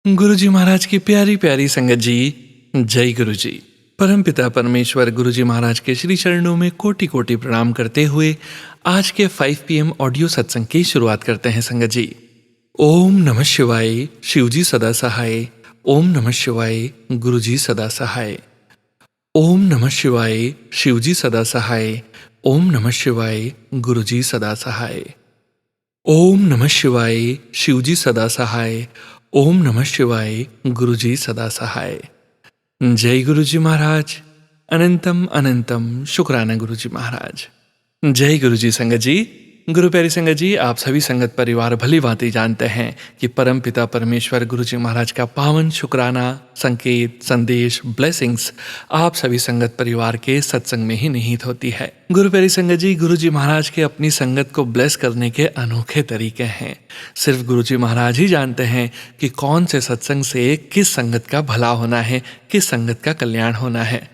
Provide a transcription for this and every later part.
गुरु जी महाराज की प्यारी प्यारी संगत जी, जय गुरु जी। परमपिता परमेश्वर गुरु जी महाराज के श्री चरणों में कोटि कोटि प्रणाम करते हुए आज के 5 PM ऑडियो सत्संग की शुरुआत करते हैं संगत जी। ओम नमः शिवाय, शिव जी सदा सहाय। ओम नमः शिवाय, गुरु जी सदा सहाय। ओम नमः शिवाय, शिव जी सदा सहाय। ओम नमः शिवाय, गुरु जी सदा सहाय। ओम नमः शिवाय, शिव जी सदा सहाय। ओम नमः शिवाय, गुरु जी सदा सहाय। जय गुरु जी महाराज। अनंतम अनंतम शुक्राना गुरु जी महाराज। जय गुरु जी संगत जी। गुरु प्यारी संगत जी, आप सभी संगत परिवार भली भांति जानते हैं कि परम पिता परमेश्वर गुरु जी महाराज का पावन शुक्राना, संकेत, संदेश, ब्लेसिंग्स आप सभी संगत परिवार के सत्संग में ही निहित होती है। गुरु प्यारी संगत जी, गुरु जी महाराज के अपनी संगत को ब्लेस करने के अनोखे तरीके हैं। सिर्फ गुरु जी महाराज ही जानते हैं कि कौन से सत्संग से किस संगत का भला होना है, किस संगत का कल्याण होना है।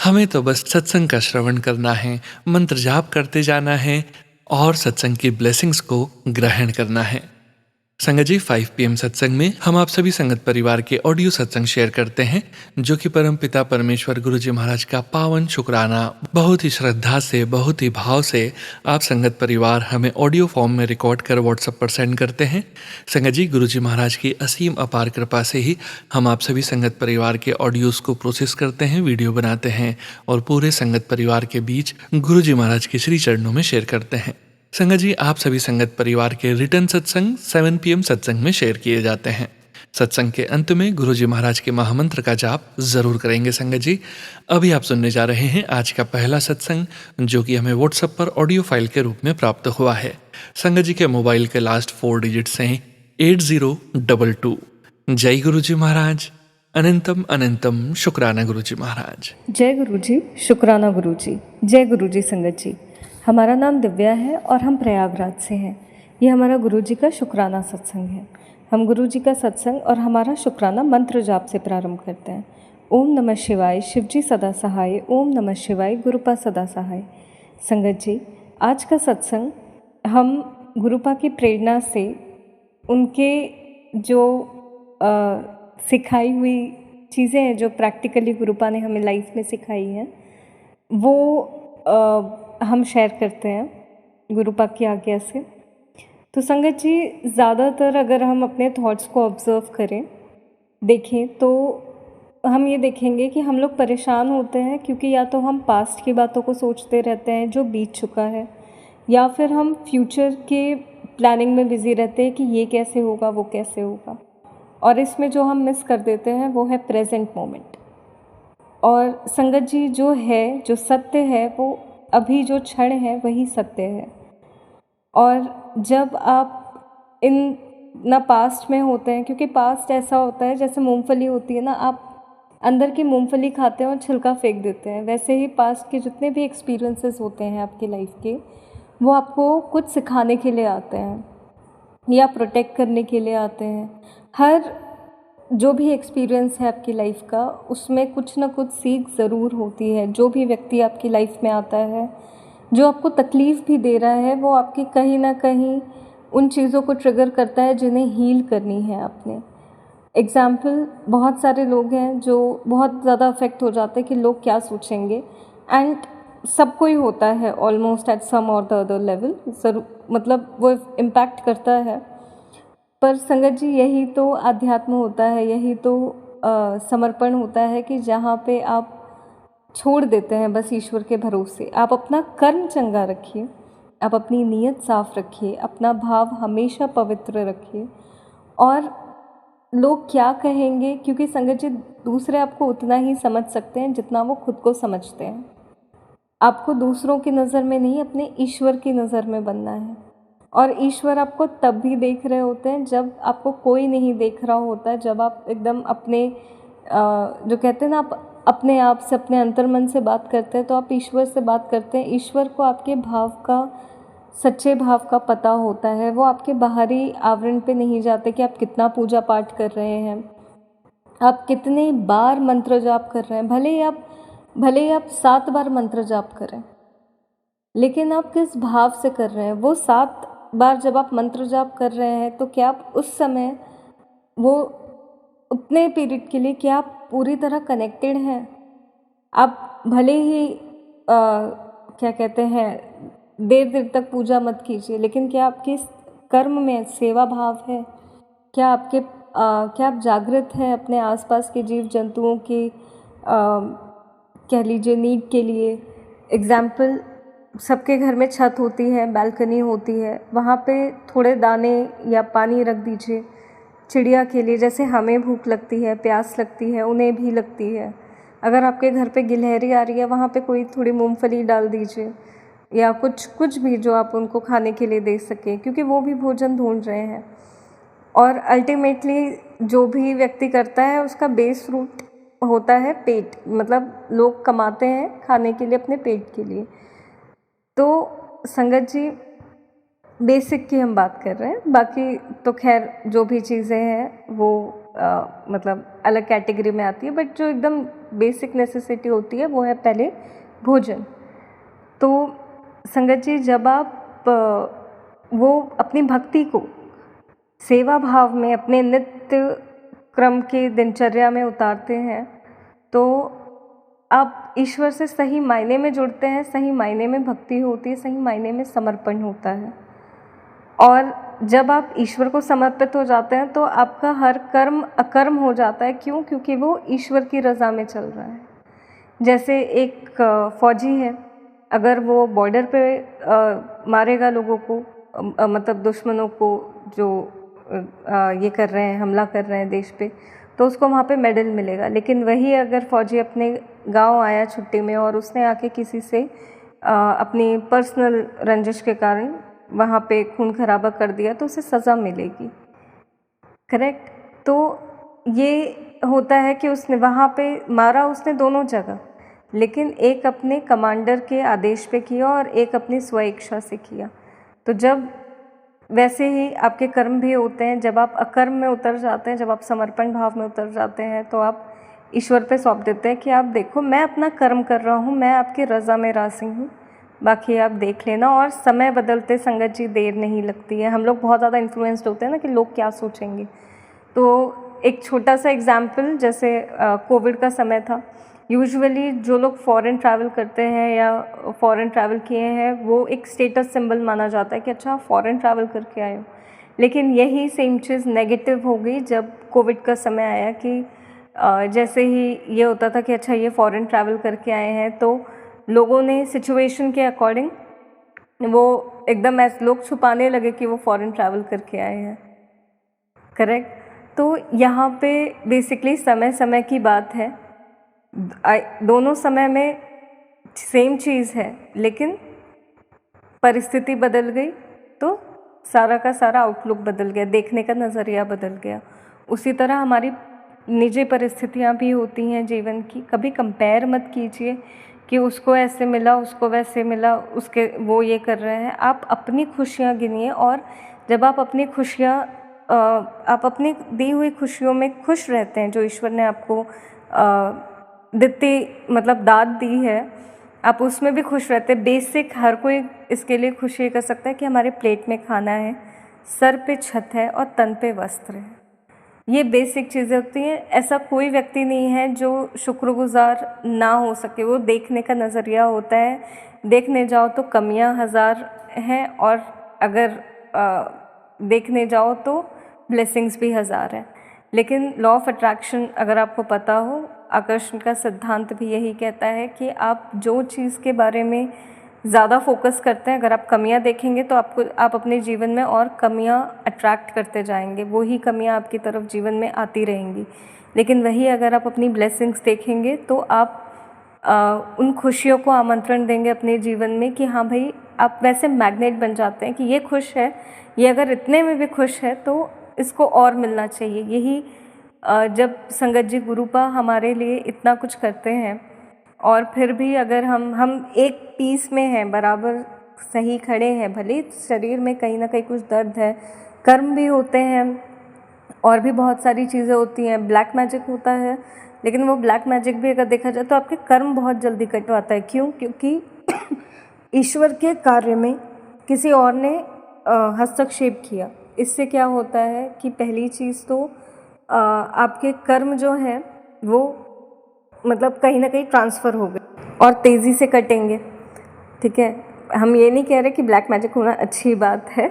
हमें तो बस सत्संग का श्रवण करना है, मंत्र जाप करते जाना है और सत्संग की ब्लेसिंग्स को ग्रहण करना है। संगत जी, 5 PM सत्संग में हम आप सभी संगत परिवार के ऑडियो सत्संग शेयर करते हैं जो कि परम पिता परमेश्वर गुरु जी महाराज का पावन शुक्राना बहुत ही श्रद्धा से, बहुत ही भाव से आप संगत परिवार हमें ऑडियो फॉर्म में रिकॉर्ड कर व्हाट्सएप पर सेंड करते हैं। संगत जी, गुरु जी महाराज की असीम अपार कृपा से ही हम आप सभी संगत परिवार के ऑडियोज़ को प्रोसेस करते हैं, वीडियो बनाते हैं और पूरे संगत परिवार के बीच गुरु जी महाराज के श्री चरणों में शेयर करते हैं। संगत जी, आप सभी संगत परिवार के रिटर्न सत्संग 7 PM सत्संग में शेयर किए जाते हैं। सत्संग के अंत में गुरु जी महाराज के महामंत्र का जाप जरूर करेंगे। संगत जी, अभी आप सुनने जा रहे हैं आज का पहला सत्संग जो कि हमें व्हाट्सएप पर ऑडियो फाइल के रूप में प्राप्त हुआ है। संगत जी के मोबाइल के लास्ट 4 डिजिट्स हैं 8022। जय गुरु जी महाराज। अनंतम अनंतम शुक्राना गुरु जी महाराज। जय गुरु जी, शुक्राना गुरु जी। जय गुरु जी संगत जी। हमारा नाम दिव्या है और हम प्रयागराज से हैं। ये हमारा गुरु जी का शुक्राना सत्संग है। हम गुरु जी का सत्संग और हमारा शुक्राना मंत्र जाप से प्रारंभ करते हैं। ओम नमः शिवाय, शिव जी सदा सहाय। ओम नमः शिवाय, गुरुपा सदा सहाय। संगत जी, आज का सत्संग हम गुरुपा की प्रेरणा से उनके जो सिखाई हुई चीज़ें हैं, जो प्रैक्टिकली गुरुपा ने हमें लाइफ में सिखाई हैं, वो हम शेयर करते हैं गुरुपा की आज्ञा से। तो संगत जी, ज़्यादातर अगर हम अपने थॉट्स को ऑब्ज़र्व करें, देखें, तो हम ये देखेंगे कि हम लोग परेशान होते हैं क्योंकि या तो हम पास्ट की बातों को सोचते रहते हैं जो बीत चुका है, या फिर हम फ्यूचर के प्लानिंग में बिज़ी रहते हैं कि ये कैसे होगा, वो कैसे होगा। और इसमें जो हम मिस कर देते हैं वो है प्रेजेंट मोमेंट। और संगत जी, जो है, जो सत्य है, वो अभी जो क्षण है वही सत्य है। और जब आप इन ना पास्ट में होते हैं, क्योंकि पास्ट ऐसा होता है जैसे मूंगफली होती है ना, आप अंदर की मूंगफली खाते हैं और छिलका फेंक देते हैं, वैसे ही पास्ट के जितने भी एक्सपीरियंसेस होते हैं आपकी लाइफ के, वो आपको कुछ सिखाने के लिए आते हैं या प्रोटेक्ट करने के लिए आते हैं। हर जो भी एक्सपीरियंस है आपकी लाइफ का, उसमें कुछ ना कुछ सीख ज़रूर होती है। जो भी व्यक्ति आपकी लाइफ में आता है, जो आपको तकलीफ़ भी दे रहा है, वो आपकी कहीं ना कहीं उन चीज़ों को ट्रिगर करता है जिन्हें हील करनी है आपने। एग्ज़ाम्पल, बहुत सारे लोग हैं जो बहुत ज़्यादा अफेक्ट हो जाते हैं कि लोग क्या सोचेंगे, एंड सबको ही होता है ऑलमोस्ट एट सम और द अदर लेवल, ज़रूर, मतलब वो इम्पैक्ट करता है। पर संगत जी, यही तो आध्यात्म होता है, यही तो समर्पण होता है कि जहाँ पे आप छोड़ देते हैं बस ईश्वर के भरोसे। आप अपना कर्म चंगा रखिए, आप अपनी नीयत साफ रखिए, अपना भाव हमेशा पवित्र रखिए। और लोग क्या कहेंगे, क्योंकि संगत जी, दूसरे आपको उतना ही समझ सकते हैं जितना वो खुद को समझते हैं। आपको दूसरों की नज़र में नहीं, अपने ईश्वर की नज़र में बनना है। और ईश्वर आपको तब भी देख रहे होते हैं जब आपको कोई नहीं देख रहा होता है, जब आप एकदम अपने जो कहते हैं ना, आप अपने आप से, अपने अंतर्मन से बात करते हैं, तो आप ईश्वर से बात करते हैं। ईश्वर को आपके भाव का, सच्चे भाव का पता होता है। वो आपके बाहरी आवरण पे नहीं जाते कि आप कितना पूजा पाठ कर रहे हैं, आप कितने बार मंत्र जाप कर रहे हैं। भले ही आप 7 बार मंत्र जाप करें, लेकिन आप किस भाव से कर रहे हैं। वो 7 बार जब आप मंत्र जाप कर रहे हैं, तो क्या आप उस समय वो उतने पीरियड के लिए क्या आप पूरी तरह कनेक्टेड हैं? आप भले ही क्या कहते हैं, देर देर तक पूजा मत कीजिए, लेकिन क्या आपके इस कर्म में सेवा भाव है? क्या आप जागृत हैं अपने आसपास के जीव जंतुओं की कह लीजिए नीड के लिए? एग्जाम्पल, सबके घर में छत होती है, बालकनी होती है, वहाँ पे थोड़े दाने या पानी रख दीजिए चिड़िया के लिए। जैसे हमें भूख लगती है, प्यास लगती है, उन्हें भी लगती है। अगर आपके घर पे गिलहरी आ रही है, वहाँ पे कोई थोड़ी मूंगफली डाल दीजिए या कुछ भी जो आप उनको खाने के लिए दे सकें, क्योंकि वो भी भोजन ढूंढ रहे हैं। और अल्टीमेटली जो भी व्यक्ति करता है उसका बेस रूट होता है पेट, मतलब लोग कमाते हैं खाने के लिए, अपने पेट के लिए। तो संगत जी, बेसिक की हम बात कर रहे हैं, बाकी तो खैर जो भी चीज़ें हैं वो मतलब अलग कैटेगरी में आती है, बट जो एकदम बेसिक नेसेसिटी होती है वो है पहले भोजन। तो संगत जी, जब आप वो अपनी भक्ति को सेवा भाव में अपने नित्य क्रम की दिनचर्या में उतारते हैं, तो आप ईश्वर से सही मायने में जुड़ते हैं, सही मायने में भक्ति होती है, सही मायने में समर्पण होता है। और जब आप ईश्वर को समर्पित हो जाते हैं तो आपका हर कर्म अकर्म हो जाता है। क्यों? क्योंकि वो ईश्वर की रज़ा में चल रहा है। जैसे एक फौजी है, अगर वो बॉर्डर पे मारेगा लोगों को, मतलब दुश्मनों को जो ये कर रहे हैं, हमला कर रहे हैं देश पे, तो उसको वहाँ पे मेडल मिलेगा। लेकिन वही अगर फौजी अपने गांव आया छुट्टी में और उसने आके किसी से अपनी पर्सनल रंजिश के कारण वहाँ पे खून खराबा कर दिया, तो उसे सज़ा मिलेगी। करेक्ट? तो ये होता है कि उसने वहाँ पे मारा, उसने दोनों जगह, लेकिन एक अपने कमांडर के आदेश पे किया और एक अपनी स्वेच्छा से किया। तो जब वैसे ही आपके कर्म भी होते हैं, जब आप अकर्म में उतर जाते हैं, जब आप समर्पण भाव में उतर जाते हैं, तो आप ईश्वर पे सौंप देते हैं कि आप देखो, मैं अपना कर्म कर रहा हूँ, मैं आपकी रज़ा में राज़ी हूँ, बाकी आप देख लेना। और समय बदलते संगत जी देर नहीं लगती है। हम लोग बहुत ज़्यादा इन्फ्लुएंस्ड होते हैं ना कि लोग क्या सोचेंगे। तो एक छोटा सा एग्जाम्पल, जैसे कोविड का समय था, यूजुअली जो लोग फॉरेन ट्रैवल करते हैं या फॉरेन ट्रैवल किए हैं, वो एक स्टेटस सिंबल माना जाता है कि अच्छा फॉरेन ट्रैवल करके आए हो। लेकिन यही सेम चीज़ नेगेटिव हो गई जब कोविड का समय आया कि जैसे ही ये होता था कि अच्छा ये फॉरेन ट्रैवल करके आए हैं, तो लोगों ने सिचुएशन के अकॉर्डिंग वो एकदम ऐसे लोग छुपाने लगे कि वो फॉरेन ट्रैवल करके आए हैं। करेक्ट? तो यहाँ पे बेसिकली समय समय की बात है। दोनों समय में सेम चीज़ है, लेकिन परिस्थिति बदल गई तो सारा का सारा आउटलुक बदल गया, देखने का नज़रिया बदल गया। उसी तरह हमारी निजी परिस्थितियाँ भी होती हैं जीवन की। कभी कंपेयर मत कीजिए कि उसको ऐसे मिला, उसको वैसे मिला, उसके वो ये कर रहे हैं। आप अपनी खुशियाँ गिनिए, और जब आप अपनी खुशियाँ आप अपनी दी हुई खुशियों में खुश रहते हैं, जो ईश्वर ने आपको मतलब दाद दी है, आप उसमें भी खुश रहते हैं। बेसिक हर कोई इसके लिए खुशी कर सकता है कि हमारे प्लेट में खाना है, सर पे छत है और तन पे वस्त्र है। ये बेसिक चीज़ें होती हैं। ऐसा कोई व्यक्ति नहीं है जो शुक्रगुजार ना हो सके। वो देखने का नज़रिया होता है। देखने जाओ तो कमियां हज़ार हैं, और अगर देखने जाओ तो ब्लेसिंग्स भी हज़ार हैं। लेकिन लॉ ऑफ अट्रैक्शन अगर आपको पता हो, आकर्षण का सिद्धांत भी यही कहता है कि आप जो चीज़ के बारे में ज़्यादा फोकस करते हैं, अगर आप कमियां देखेंगे तो आप अपने जीवन में और कमियां अट्रैक्ट करते जाएंगे। वही कमियां आपकी तरफ जीवन में आती रहेंगी। लेकिन वही अगर आप अपनी ब्लेसिंग्स देखेंगे तो आप उन खुशियों को आमंत्रण देंगे अपने जीवन में कि हाँ भाई, आप वैसे मैग्नेट बन जाते हैं कि ये खुश है, ये अगर इतने में भी खुश है तो इसको और मिलना चाहिए। यही जब संगत जी गुरुपा हमारे लिए इतना कुछ करते हैं, और फिर भी अगर हम एक पीस में हैं, बराबर सही खड़े हैं, भले शरीर में कहीं ना कहीं कुछ दर्द है, कर्म भी होते हैं और भी बहुत सारी चीज़ें होती हैं, ब्लैक मैजिक होता है, लेकिन वो ब्लैक मैजिक भी अगर देखा जाए तो आपके कर्म बहुत जल्दी कटवाता है। क्यों? क्योंकि ईश्वर के कार्य में किसी और ने हस्तक्षेप किया। इससे क्या होता है कि पहली चीज़ तो आपके कर्म जो हैं वो मतलब कहीं ना कहीं ट्रांसफ़र हो गए और तेज़ी से कटेंगे। ठीक है, हम ये नहीं कह रहे कि ब्लैक मैजिक होना अच्छी बात है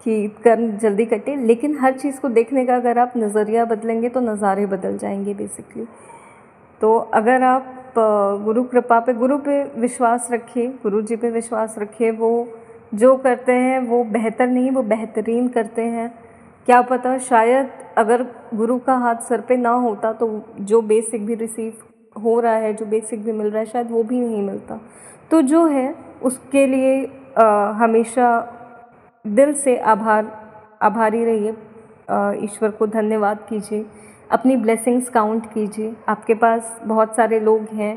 कि कर्म जल्दी कटे, लेकिन हर चीज़ को देखने का अगर आप नज़रिया बदलेंगे तो नज़ारे बदल जाएंगे बेसिकली। तो अगर आप गुरु कृपा पे, गुरु पे विश्वास रखिए, गुरु जी पे विश्वास रखिए। वो जो करते हैं वो बेहतर नहीं, वो बेहतरीन करते हैं। क्या पता शायद अगर गुरु का हाथ सर पे ना होता तो जो बेसिक भी रिसीव हो रहा है, जो बेसिक भी मिल रहा है, शायद वो भी नहीं मिलता। तो जो है उसके लिए हमेशा दिल से आभारी रहिए, ईश्वर को धन्यवाद कीजिए, अपनी ब्लेसिंग्स काउंट कीजिए। आपके पास बहुत सारे लोग हैं,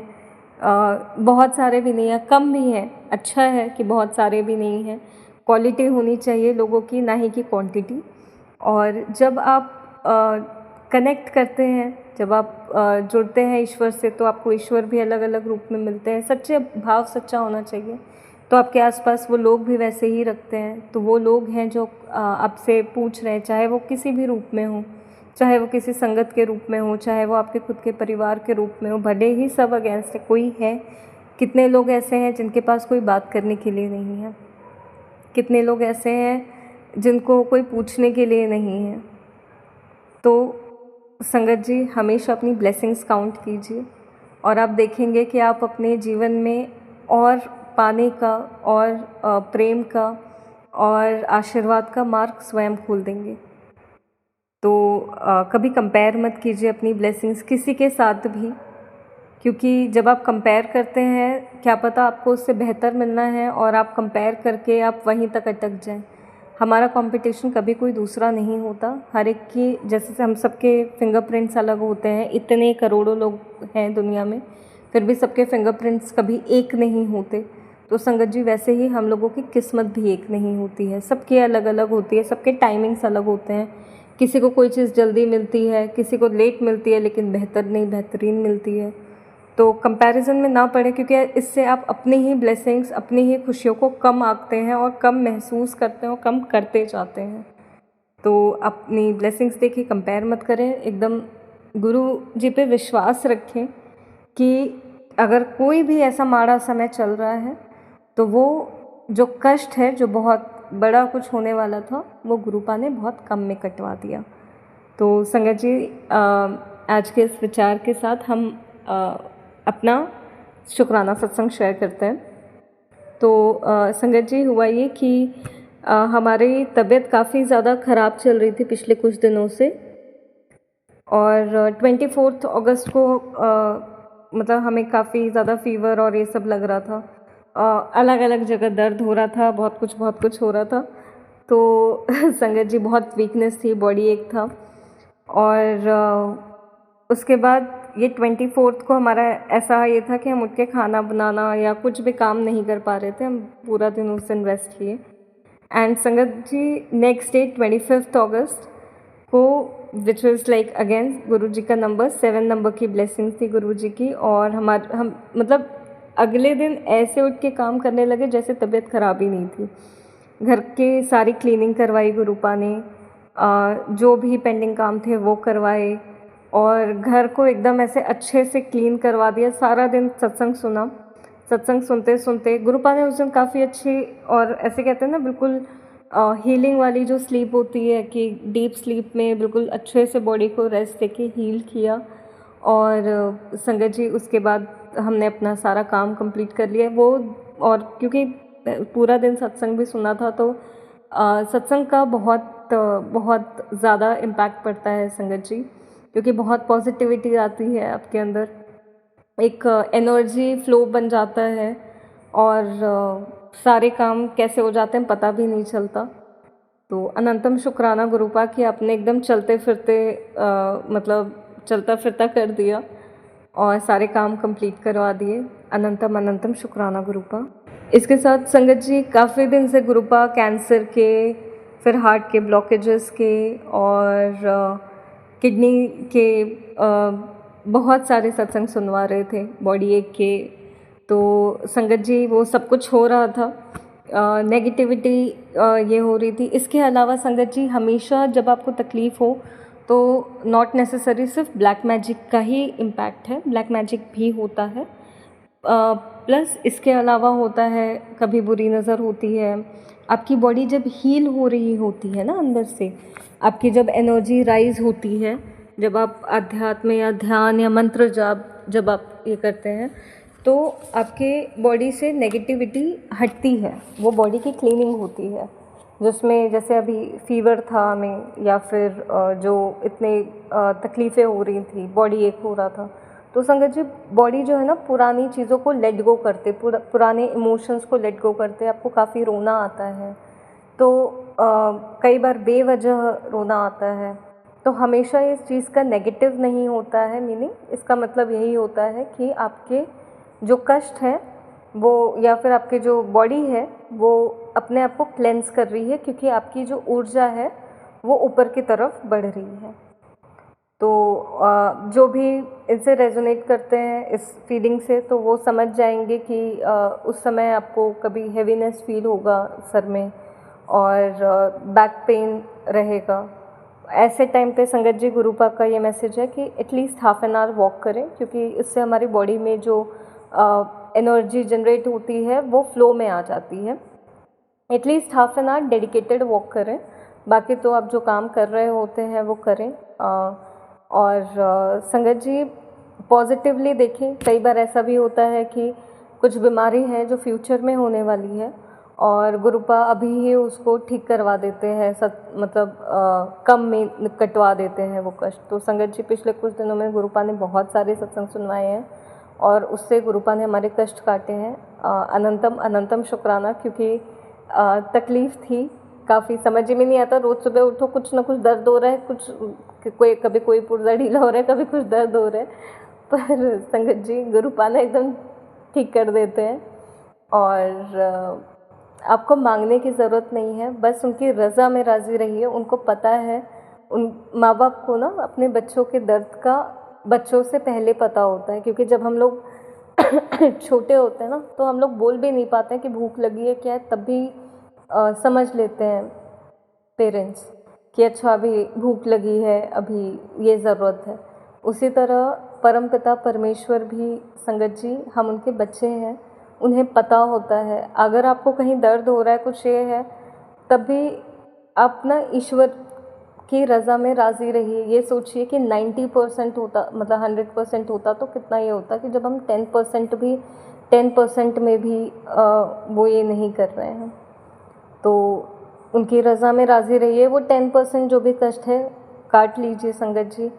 बहुत सारे भी नहीं हैं, कम भी हैं। अच्छा है कि बहुत सारे भी नहीं हैं। क्वालिटी होनी चाहिए लोगों की, ना ही कि क्वांटिटी। और जब आप कनेक्ट करते हैं, जब आप जुड़ते हैं ईश्वर से, तो आपको ईश्वर भी अलग अलग रूप में मिलते हैं। सच्चे भाव सच्चा होना चाहिए, तो आपके आसपास वो लोग भी वैसे ही रखते हैं। तो वो लोग हैं जो आपसे पूछ रहे हैं, चाहे वो किसी भी रूप में हो, चाहे वो किसी संगत के रूप में हो, चाहे वो आपके खुद के परिवार के रूप में हो, भले ही सब अगेंस्ट है, कोई है। कितने लोग ऐसे हैं जिनके पास कोई बात करने के लिए नहीं है, कितने लोग ऐसे हैं जिनको कोई पूछने के लिए नहीं है। तो संगत जी, हमेशा अपनी ब्लेसिंग्स काउंट कीजिए और आप देखेंगे कि आप अपने जीवन में और पाने का और प्रेम का और आशीर्वाद का मार्ग स्वयं खोल देंगे। तो कभी कंपेयर मत कीजिए अपनी ब्लेसिंग्स किसी के साथ भी, क्योंकि जब आप कंपेयर करते हैं, क्या पता आपको उससे बेहतर मिलना है और आप कंपेयर करके आप वहीं तक अटक जाएं। हमारा कंपटीशन कभी कोई दूसरा नहीं होता। हर एक की, जैसे हम सबके फिंगरप्रिंट्स अलग होते हैं, इतने करोड़ों लोग हैं दुनिया में, फिर भी सबके फिंगरप्रिंट्स कभी एक नहीं होते। तो संगत जी, वैसे ही हम लोगों की किस्मत भी एक नहीं होती है, सबके अलग अलग होती है, सबके टाइमिंग्स अलग होते हैं। किसी को कोई चीज़ जल्दी मिलती है, किसी को लेट मिलती है, लेकिन बेहतर नहीं, बेहतरीन मिलती है। तो कंपैरिजन में ना पड़े, क्योंकि इससे आप अपनी ही ब्लेसिंग्स, अपनी ही खुशियों को कम आंकते हैं और कम महसूस करते हैं और कम करते जाते हैं। तो अपनी ब्लेसिंग्स देखिए, कंपेयर मत करें, एकदम गुरु जी पे विश्वास रखें कि अगर कोई भी ऐसा माड़ा समय चल रहा है तो वो जो कष्ट है, जो बहुत बड़ा कुछ होने वाला था, वो गुरुपा ने बहुत कम में कटवा दिया। तो संगत जी, आज के इस विचार के साथ हम अपना शुक्राना सत्संग शेयर करते हैं। तो संगत जी, हुआ ये कि हमारी तबीयत काफ़ी ज़्यादा ख़राब चल रही थी पिछले कुछ दिनों से, और 24 अगस्त को मतलब हमें काफ़ी ज़्यादा फीवर और ये सब लग रहा था। अलग अलग जगह दर्द हो रहा था, बहुत कुछ हो रहा था। तो संगत जी, बहुत वीकनेस थी, बॉडी एक था। और उसके बाद ये 24 को हमारा ऐसा ये था कि हम उठ के खाना बनाना या कुछ भी काम नहीं कर पा रहे थे, हम पूरा दिन उस दिन रेस्ट लिए। एंड संगत जी, नेक्स्ट डे 25 अगस्त को, विच वॉज लाइक अगेन गुरु जी का नंबर 7 नंबर की ब्लेसिंग थी गुरु जी की। और हम मतलब अगले दिन ऐसे उठ के काम करने लगे जैसे तबीयत ख़राब ही नहीं थी। घर की सारी क्लीनिंग करवाई गुरुपा ने, जो भी पेंडिंग काम थे वो करवाए, और घर को एकदम ऐसे अच्छे से क्लीन करवा दिया। सारा दिन सत्संग सुना, सत्संग सुनते सुनते गुरुपा ने उस दिन काफ़ी अच्छी, और ऐसे कहते हैं ना, बिल्कुल हीलिंग वाली जो स्लीप होती है, कि डीप स्लीप में बिल्कुल अच्छे से बॉडी को रेस्ट देके हील किया। और संगत जी, उसके बाद हमने अपना सारा काम कंप्लीट कर लिया वो। और क्योंकि पूरा दिन सत्संग भी सुना था, तो सत्संग का बहुत ज़्यादा इम्पैक्ट पड़ता है संगत जी, क्योंकि बहुत पॉजिटिविटी आती है आपके अंदर, एक एनर्जी फ्लो बन जाता है, और सारे काम कैसे हो जाते हैं पता भी नहीं चलता। तो अनंतम शुक्राना गुरुपा कि आपने एकदम चलते फिरते मतलब चलता फिरता कर दिया और सारे काम कंप्लीट करवा दिए। अनंतम अनंतम शुक्राना गुरुपा। इसके साथ संगत जी, काफ़ी दिन से गुरुपा कैंसर के, फिर हार्ट के ब्लॉकेजेस के, और किडनी के बहुत सारे सत्संग सुनवा रहे थे, बॉडी एक के। तो संगत जी, वो सब कुछ हो रहा था, नेगेटिविटी ये हो रही थी। इसके अलावा संगत जी, हमेशा जब आपको तकलीफ़ हो तो नॉट नेसेसरी सिर्फ ब्लैक मैजिक का ही इम्पैक्ट है, ब्लैक मैजिक भी होता है। प्लस इसके अलावा होता है कभी बुरी नज़र होती है, आपकी बॉडी जब हील हो रही होती है ना अंदर से, आपकी जब एनर्जी राइज होती है, जब आप अध्यात्म या ध्यान या मंत्र जाप जब आप ये करते हैं तो आपके बॉडी से नेगेटिविटी हटती है, वो बॉडी की क्लीनिंग होती है। जिसमें जैसे अभी फीवर था हमें, या फिर जो इतने तकलीफ़ें हो रही थी, बॉडी एक हो रहा था, तो संगत जी बॉडी जो है ना पुरानी चीज़ों को लेट गो करते, पुराने इमोशंस को लेट गो करते, आपको काफ़ी रोना आता है, तो कई बार बेवजह रोना आता है। तो हमेशा इस चीज़ का नेगेटिव नहीं होता है मीनिंग, इसका मतलब यही होता है कि आपके जो कष्ट है वो, या फिर आपके जो बॉडी है वो अपने आप को क्लेंस कर रही है, क्योंकि आपकी जो ऊर्जा है वो ऊपर की तरफ बढ़ रही है। तो जो भी इनसे रेजोनेट करते हैं इस फीलिंग से, तो वो समझ जाएंगे कि उस समय आपको कभी हेवीनेस फील होगा सर में, और बैक पेन रहेगा। ऐसे टाइम पे संगत जी गुरुपाक का ये मैसेज है कि at least half an hour walk करें, क्योंकि इससे हमारी बॉडी में जो एनर्जी जनरेट होती है वो फ्लो में आ जाती है। At least half an hour dedicated walk करें, बाकी तो आप जो काम कर रहे होते हैं वो करें। और संगत जी पॉजिटिवली देखें। कई बार ऐसा भी होता है कि कुछ बीमारी है जो फ्यूचर में होने वाली है, और गुरुपा अभी ही उसको ठीक करवा देते हैं, मतलब कम में कटवा देते हैं वो कष्ट। तो संगत जी पिछले कुछ दिनों में गुरुपा ने बहुत सारे सत्संग सुनवाए हैं, और उससे गुरुपा ने हमारे कष्ट काटे हैं। अनंतम अनंतम शुक्राना, क्योंकि तकलीफ़ थी काफ़ी, समझ में नहीं आता। रोज़ सुबह उठो कुछ ना कुछ दर्द हो रहा है, कभी कोई पुर्जा ढीला हो रहा है, कभी कुछ दर्द हो रहा है, पर संगत जी गुरुपा ने एकदम ठीक कर देते हैं। और आपको मांगने की ज़रूरत नहीं है, बस उनकी रज़ा में राज़ी रहिए। उनको पता है, उन माँ बाप को ना अपने बच्चों के दर्द का बच्चों से पहले पता होता है, क्योंकि जब हम लोग छोटे होते हैं ना, तो हम लोग बोल भी नहीं पाते हैं कि भूख लगी है क्या है, तब भी समझ लेते हैं पेरेंट्स कि अच्छा अभी भूख लगी है, अभी ये ज़रूरत है। उसी तरह परमपिता परमेश्वर भी संगत जी, हम उनके बच्चे हैं, उन्हें पता होता है। अगर आपको कहीं दर्द हो रहा है, कुछ ये है, तब भी आप ना ईश्वर की रज़ा में राज़ी रहिए। ये सोचिए कि 90% होता, मतलब 100% होता तो कितना ये होता कि जब हम 10% में भी वो ये नहीं कर रहे हैं। तो उनकी रज़ा में राज़ी रहिए। वो 10% जो भी कष्ट है काट लीजिए संगत जी,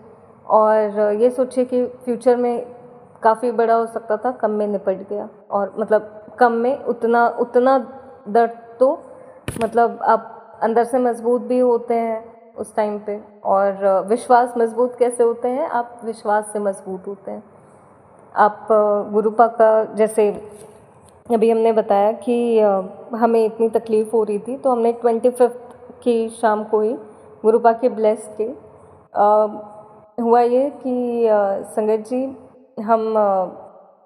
और ये सोचिए कि फ्यूचर में काफ़ी बड़ा हो सकता था, कम में निपट गया। और मतलब कम में उतना दर्द, तो मतलब आप अंदर से मजबूत भी होते हैं उस टाइम पे। और विश्वास मजबूत कैसे होते हैं? आप विश्वास से मजबूत होते हैं। आप गुरुपा का, जैसे अभी हमने बताया कि हमें इतनी तकलीफ़ हो रही थी, तो हमने 25 की शाम को ही गुरुपा के ब्लेस डे हुआ ये कि संगत जी हम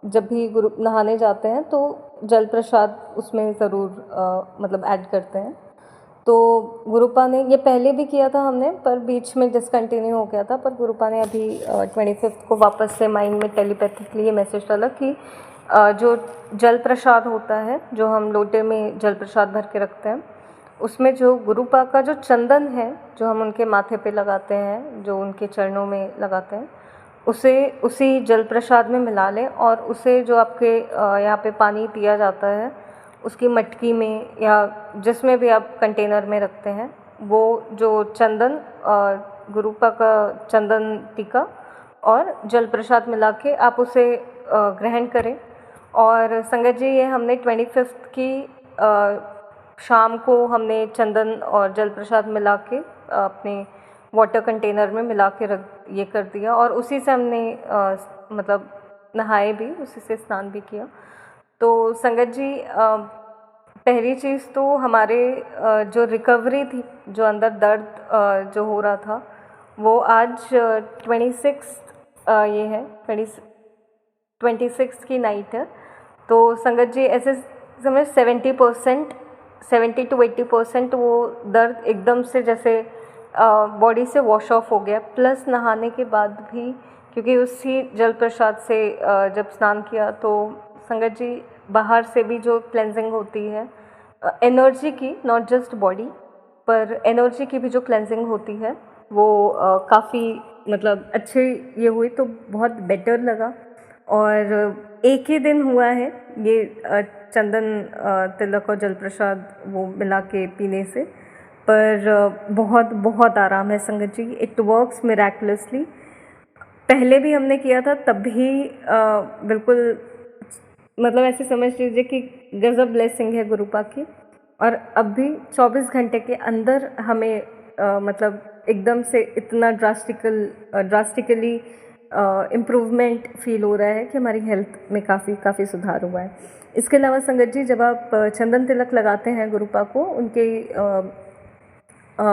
जब भी गुरु नहाने जाते हैं तो जल प्रसाद उसमें ज़रूर मतलब ऐड करते हैं। तो गुरुपा ने ये पहले भी किया था हमने, पर बीच में डिसकंटिन्यू हो गया था, पर गुरुपा ने अभी 25 को वापस से माइंड में टेलीपैथिकली ये मैसेज डाला कि जो जल प्रसाद होता है, जो हम लोटे में जल प्रसाद भर के रखते हैं, उसमें जो गुरुपा का जो चंदन है, जो हम उनके माथे पे लगाते हैं, जो उनके चरणों में लगाते हैं, उसे उसी जल प्रसाद में मिला लें, और उसे जो आपके यहाँ पे पानी पिया जाता है उसकी मटकी में या जिसमें भी आप कंटेनर में रखते हैं, वो जो चंदन, गुरुपा का चंदन टीका और जल प्रसाद मिला के आप उसे ग्रहण करें। और संगत जी ये हमने 25 की शाम को हमने चंदन और जल प्रसाद मिला के अपने वाटर कंटेनर में मिला के ये कर दिया, और उसी से हमने मतलब नहाए भी, उसी से स्नान भी किया। तो संगत जी पहली चीज़ तो हमारे जो रिकवरी थी, जो अंदर दर्द जो हो रहा था, वो आज 26 ये है 26 की नाइट है। तो संगत जी ऐसे समझ 70% 70 to 80% वो दर्द एकदम से जैसे बॉडी से वॉश ऑफ हो गया, प्लस नहाने के बाद भी, क्योंकि उसी जल प्रसाद से जब स्नान किया तो संगत जी बाहर से भी जो क्लेंजिंग होती है एनर्जी की, नॉट जस्ट बॉडी पर एनर्जी की भी जो क्लेंजिंग होती है वो काफ़ी मतलब अच्छे ये हुई, तो बहुत बेटर लगा। और एक ही दिन हुआ है ये चंदन तिलक और जल प्रसाद वो मिला के पीने से, पर बहुत बहुत आराम है संगत जी, इट वर्क्स मिराकुलसली। पहले भी हमने किया था तब भी बिल्कुल मतलब ऐसे समझ लीजिए कि गजब ब्लेसिंग है गुरुपा की। और अब भी 24 घंटे के अंदर हमें मतलब एकदम से इतना ड्रास्टिकली इम्प्रूवमेंट फील हो रहा है कि हमारी हेल्थ में काफ़ी सुधार हुआ है। इसके अलावा संगत जी जब आप चंदन तिलक लगाते हैं गुरुपा को, उनके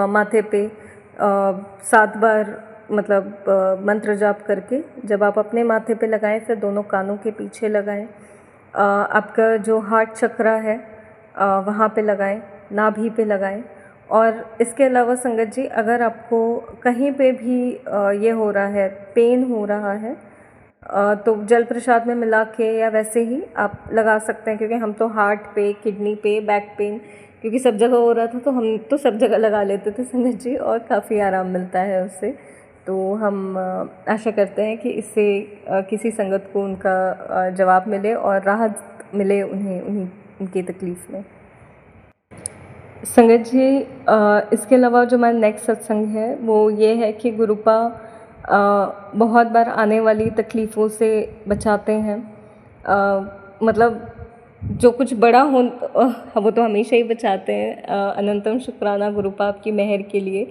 माथे पे 7 बार मतलब मंत्र जाप करके जब आप अपने माथे पे लगाएं, फिर दोनों कानों के पीछे लगाएं, आपका जो हार्ट चक्रा है वहाँ पे लगाएं, नाभि पे लगाएं। और इसके अलावा संगत जी अगर आपको कहीं पे भी ये हो रहा है, पेन हो रहा है, तो जल प्रसाद में मिला के या वैसे ही आप लगा सकते हैं, क्योंकि हम तो हार्ट पे, किडनी पे, बैक पेन, क्योंकि सब जगह हो रहा था तो हम तो सब जगह लगा लेते थे संगत जी, और काफ़ी आराम मिलता है उससे। तो हम आशा करते हैं कि इससे किसी संगत को उनका जवाब मिले और राहत मिले उन्हें उनकी तकलीफ़ में। संगत जी इसके अलावा जो हमारा नेक्स्ट सत्संग है वो ये है कि गुरुपा बहुत बार आने वाली तकलीफ़ों से बचाते हैं। मतलब जो कुछ बड़ा हो वो तो हमेशा ही बचाते हैं, अनंतम शुक्राना गुरुपा आपकी मेहर के लिए।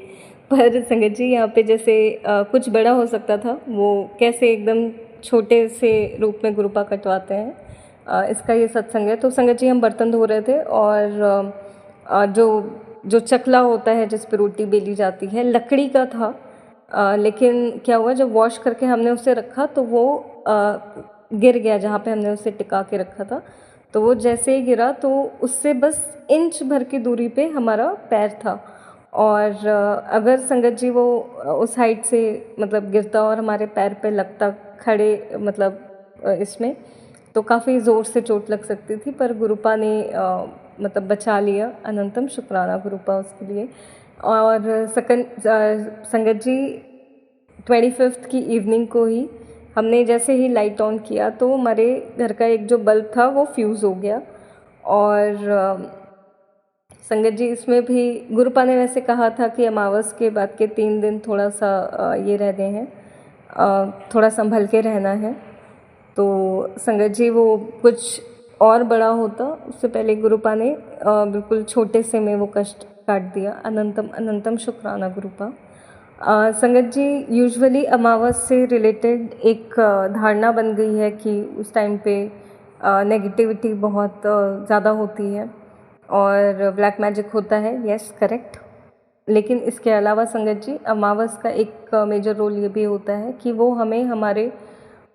पर संगत जी यहाँ पे जैसे कुछ बड़ा हो सकता था, वो कैसे एकदम छोटे से रूप में गुरुपा कटवाते हैं, इसका ये सत्संग है। तो संगत जी हम बर्तन धो रहे थे और जो चकला होता है जिस पे रोटी बेली जाती है, लकड़ी का था, लेकिन क्या हुआ जब वॉश करके हमने उसे रखा तो वो गिर गया जहाँ पे हमने उसे टिका के रखा था। तो वो जैसे ही गिरा तो उससे बस इंच भर की दूरी पे हमारा पैर था, और अगर संगत जी वो उस हाइट से मतलब गिरता और हमारे पैर पे लगता खड़े मतलब इसमें, तो काफ़ी ज़ोर से चोट लग सकती थी। पर गुरुपा ने मतलब बचा लिया, अनंतम शुक्राना गुरुपा उसके लिए। और संगत जी 25th की इवनिंग को ही हमने जैसे ही लाइट ऑन किया तो हमारे घर का एक जो बल्ब था वो फ्यूज़ हो गया। और संगत जी इसमें भी गुरुपा ने वैसे कहा था कि अमावस के बाद के 3 दिन थोड़ा सा ये रहने हैं, थोड़ा संभल के रहना है। तो संगत जी वो कुछ और बड़ा होता उससे पहले गुरुपा ने बिल्कुल छोटे से में वो कष्ट काट दिया। अनंतम अनंतम शुक्राना गुरुपा। संगत जी यूजुअली अमावस से रिलेटेड एक धारणा बन गई है कि उस टाइम पे नेगेटिविटी बहुत ज़्यादा होती है और ब्लैक मैजिक होता है। Yes, correct. लेकिन इसके अलावा संगत जी अमावस का एक मेजर रोल ये भी होता है कि वो हमें हमारे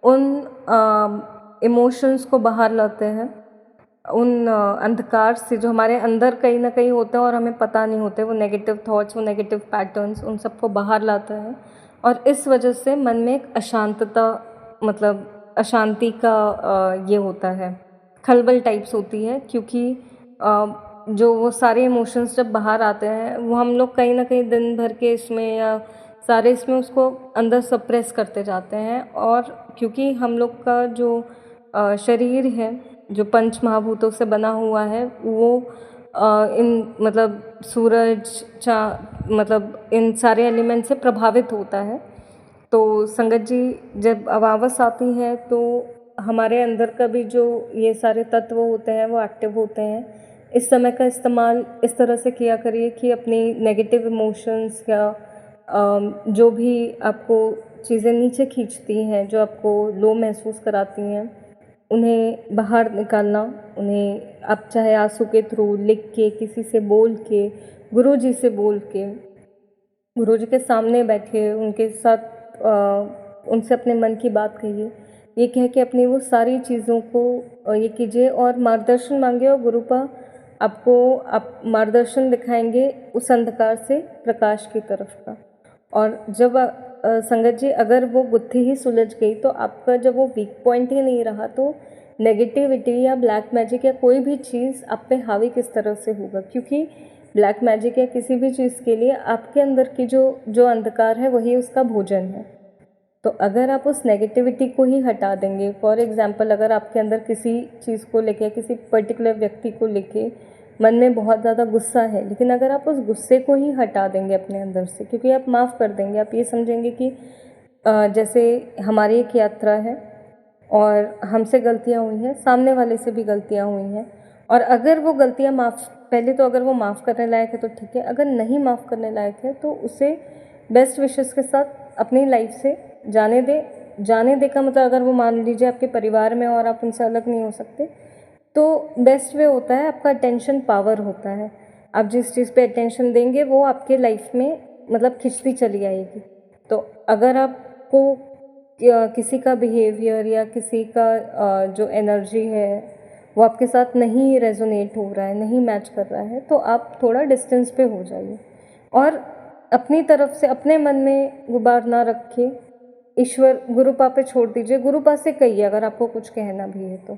उन इमोशंस को बाहर लाते हैं, उन अंधकार से जो हमारे अंदर कहीं ना कहीं होते हैं और हमें पता नहीं होते, वो नेगेटिव थॉट्स, वो नेगेटिव पैटर्न्स, उन सबको बाहर लाता है। और इस वजह से मन में एक अशांतता मतलब अशांति का ये होता है, खलबल टाइप्स होती है, क्योंकि जो वो सारे इमोशंस जब बाहर आते हैं वो हम लोग कहीं ना कहीं दिन भर के इसमें या सारे इसमें उसको अंदर सप्रेस करते जाते हैं। और क्योंकि हम लोग का जो शरीर है जो पंच महाभूतों से बना हुआ है वो इन मतलब सूरज मतलब इन सारे एलिमेंट से प्रभावित होता है। तो संगत जी जब अमावस आती है तो हमारे अंदर का भी जो ये सारे तत्व होते हैं वो एक्टिव होते हैं। इस समय का इस्तेमाल इस तरह से किया करिए कि अपनी नेगेटिव इमोशंस या जो भी आपको चीज़ें नीचे खींचती हैं, जो आपको लो महसूस कराती हैं, उन्हें बाहर निकालना। उन्हें आप चाहे आंसू के थ्रू, लिख के, किसी से बोल के, गुरुजी से बोल के, गुरुजी के सामने बैठे उनके साथ उनसे अपने मन की बात कहिए, ये कह के अपनी वो सारी चीज़ों को ये कीजिए और मार्गदर्शन मांगिए। और गुरुपा आपको आप मार्गदर्शन दिखाएंगे उस अंधकार से प्रकाश की तरफ का। और जब संगत जी अगर वो गुत्थी ही सुलझ गई तो आपका जब वो वीक पॉइंट ही नहीं रहा तो नेगेटिविटी या ब्लैक मैजिक या कोई भी चीज़ आप पे हावी किस तरह से होगा, क्योंकि ब्लैक मैजिक या किसी भी चीज़ के लिए आपके अंदर की जो अंधकार है वही उसका भोजन है। तो अगर आप उस नेगेटिविटी को ही हटा देंगे, फॉर एग्जांपल अगर आपके अंदर किसी चीज़ को लेके किसी पर्टिकुलर व्यक्ति को लेके मन में बहुत ज़्यादा गुस्सा है, लेकिन अगर आप उस गुस्से को ही हटा देंगे अपने अंदर से, क्योंकि आप माफ़ कर देंगे, आप ये समझेंगे कि जैसे हमारी एक यात्रा है और हमसे गलतियाँ हुई हैं, सामने वाले से भी गलतियाँ हुई हैं, और अगर वो गलतियाँ पहले तो अगर वो माफ़ करने लायक है तो ठीक है, अगर नहीं माफ़ करने लायक है तो उसे बेस्ट विशेस के साथ अपनी लाइफ से जाने दे का मतलब अगर वो मान लीजिए आपके परिवार में और आप उनसे अलग नहीं हो सकते तो बेस्ट वे होता है आपका अटेंशन पावर होता है। आप जिस चीज़ पे अटेंशन देंगे वो आपके लाइफ में मतलब खिंचती चली आएगी। तो अगर आपको किसी का बिहेवियर या किसी का जो एनर्जी है वो आपके साथ नहीं रेजोनेट हो रहा है, नहीं मैच कर रहा है, तो आप थोड़ा डिस्टेंस पे हो जाइए और अपनी तरफ से अपने मन में गुबार ना रखिए, ईश्वर गुरुपा पे छोड़ दीजिए। गुरुपा से कहिए अगर आपको कुछ कहना भी है तो,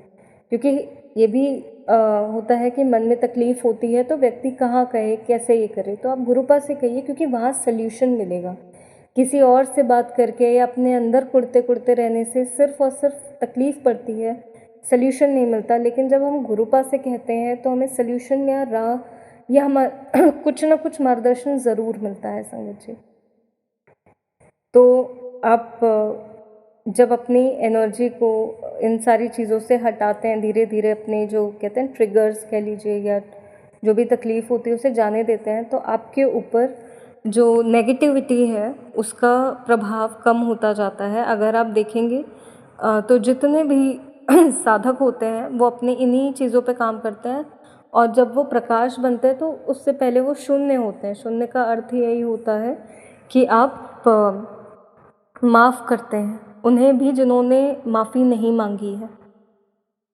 क्योंकि ये भी होता है कि मन में तकलीफ़ होती है तो व्यक्ति कहाँ कहे, कैसे ये करे, तो आप गुरुपा से कहिए क्योंकि वहाँ सल्यूशन मिलेगा। किसी और से बात करके या अपने अंदर कुढ़ते कुढ़ते रहने से सिर्फ और सिर्फ तकलीफ़ पड़ती है, सल्यूशन नहीं मिलता। लेकिन जब हम गुरुपा से कहते हैं तो हमें सल्यूशन या राह या हम कुछ ना कुछ मार्गदर्शन ज़रूर मिलता है संगत जी। तो आप जब अपनी एनर्जी को इन सारी चीज़ों से हटाते हैं, धीरे धीरे अपने जो कहते हैं ट्रिगर्स कह लीजिए या जो भी तकलीफ़ होती है उसे जाने देते हैं, तो आपके ऊपर जो नेगेटिविटी है उसका प्रभाव कम होता जाता है। अगर आप देखेंगे तो जितने भी साधक होते हैं वो अपनी इन्हीं चीज़ों पे काम करते हैं, और जब वो प्रकाश बनते हैं तो उससे पहले वो शून्य होते हैं। शून्य का अर्थ यही होता है कि आप माफ़ करते हैं उन्हें भी जिन्होंने माफ़ी नहीं मांगी है,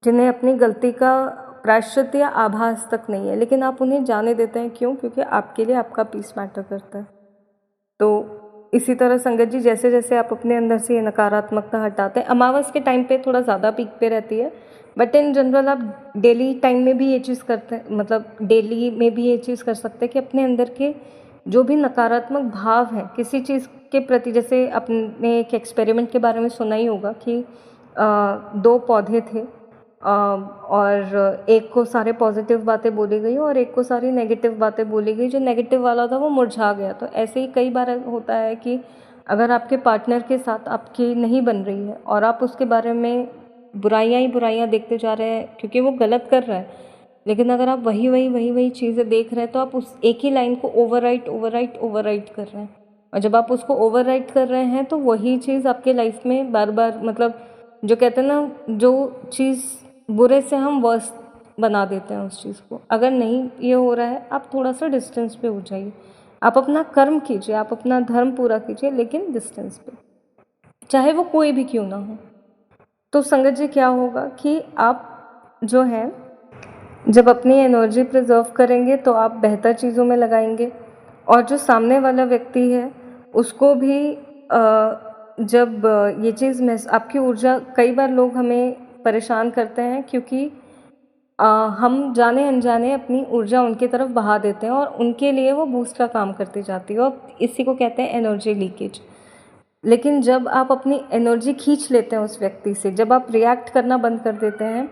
जिन्हें अपनी गलती का प्रायश्चित या आभास तक नहीं है, लेकिन आप उन्हें जाने देते हैं। क्यों? क्योंकि आपके लिए आपका पीस मैटर करता है। तो इसी तरह संगत जी जैसे जैसे आप अपने अंदर से ये नकारात्मकता हटाते हैं, अमावस के टाइम पे थोड़ा ज़्यादा पीक पे रहती है, बट इन जनरल आप डेली टाइम में भी ये चीज़ करते हैं, मतलब डेली में भी ये चीज़ कर सकते हैं कि अपने अंदर के जो भी नकारात्मक भाव हैं किसी चीज़ के प्रति, जैसे आपने एक एक्सपेरिमेंट के बारे में सुना ही होगा कि 2 पौधे थे और एक को सारे पॉजिटिव बातें बोली गई और एक को सारी नेगेटिव बातें बोली गई। जो नेगेटिव वाला था वो मुरझा गया। तो ऐसे ही कई बार होता है कि अगर आपके पार्टनर के साथ आपकी नहीं बन रही है और आप उसके बारे में बुराइयां ही बुराइयां देखते जा रहे हैं क्योंकि वो गलत कर रहा है, लेकिन अगर आप वही चीज़ें देख रहे हैं तो आप उस एक ही लाइन को ओवरराइट कर रहे हैं, और जब आप उसको ओवरराइट कर रहे हैं तो वही चीज़ आपके लाइफ में बार बार, मतलब जो कहते हैं ना, जो चीज़ बुरे से हम वर्स बना देते हैं उस चीज़ को। अगर नहीं ये हो रहा है आप थोड़ा सा डिस्टेंस पे हो जाइए, आप अपना कर्म कीजिए, आप अपना धर्म पूरा कीजिए, लेकिन डिस्टेंस पे, चाहे वो कोई भी क्यों ना हो। तो संगत जी क्या होगा कि आप जो है जब अपनी एनर्जी प्रिजर्व करेंगे तो आप बेहतर चीज़ों में लगाएंगे, और जो सामने वाला व्यक्ति है उसको भी जब ये चीज़ में आपकी ऊर्जा, कई बार लोग हमें परेशान करते हैं क्योंकि हम जाने अनजाने अपनी ऊर्जा उनकी तरफ बहा देते हैं और उनके लिए वो बूस्ट का काम करती जाती है, और इसी को कहते हैं एनर्जी लीकेज। लेकिन जब आप अपनी एनर्जी खींच लेते हैं उस व्यक्ति से, जब आप रिएक्ट करना बंद कर देते हैं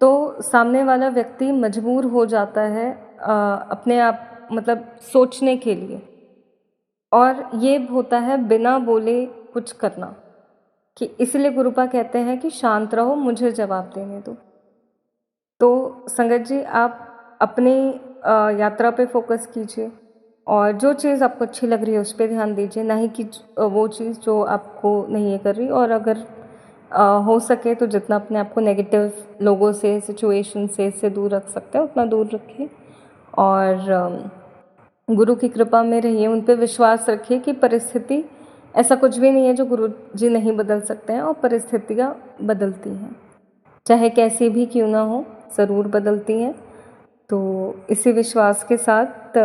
तो सामने वाला व्यक्ति मजबूर हो जाता है अपने आप मतलब सोचने के लिए, और ये होता है बिना बोले कुछ करना, कि इसलिए गुरुपा कहते हैं कि शांत रहो, मुझे जवाब देने दो। तो संगत जी आप अपनी यात्रा पे फोकस कीजिए और जो चीज़ आपको अच्छी लग रही है उस पर ध्यान दीजिए, ना ही कि वो चीज़ जो आपको नहीं ये कर रही। और अगर हो सके तो जितना अपने आप को नेगेटिव लोगों से, सिचुएशन से इससे दूर रख सकते हैं उतना दूर रखिए, और गुरु की कृपा में रहिए, उन पे विश्वास रखिए कि परिस्थिति ऐसा कुछ भी नहीं है जो गुरु जी नहीं बदल सकते हैं, और परिस्थितियाँ बदलती हैं, चाहे कैसी भी क्यों ना हो ज़रूर बदलती हैं। तो इसी विश्वास के साथ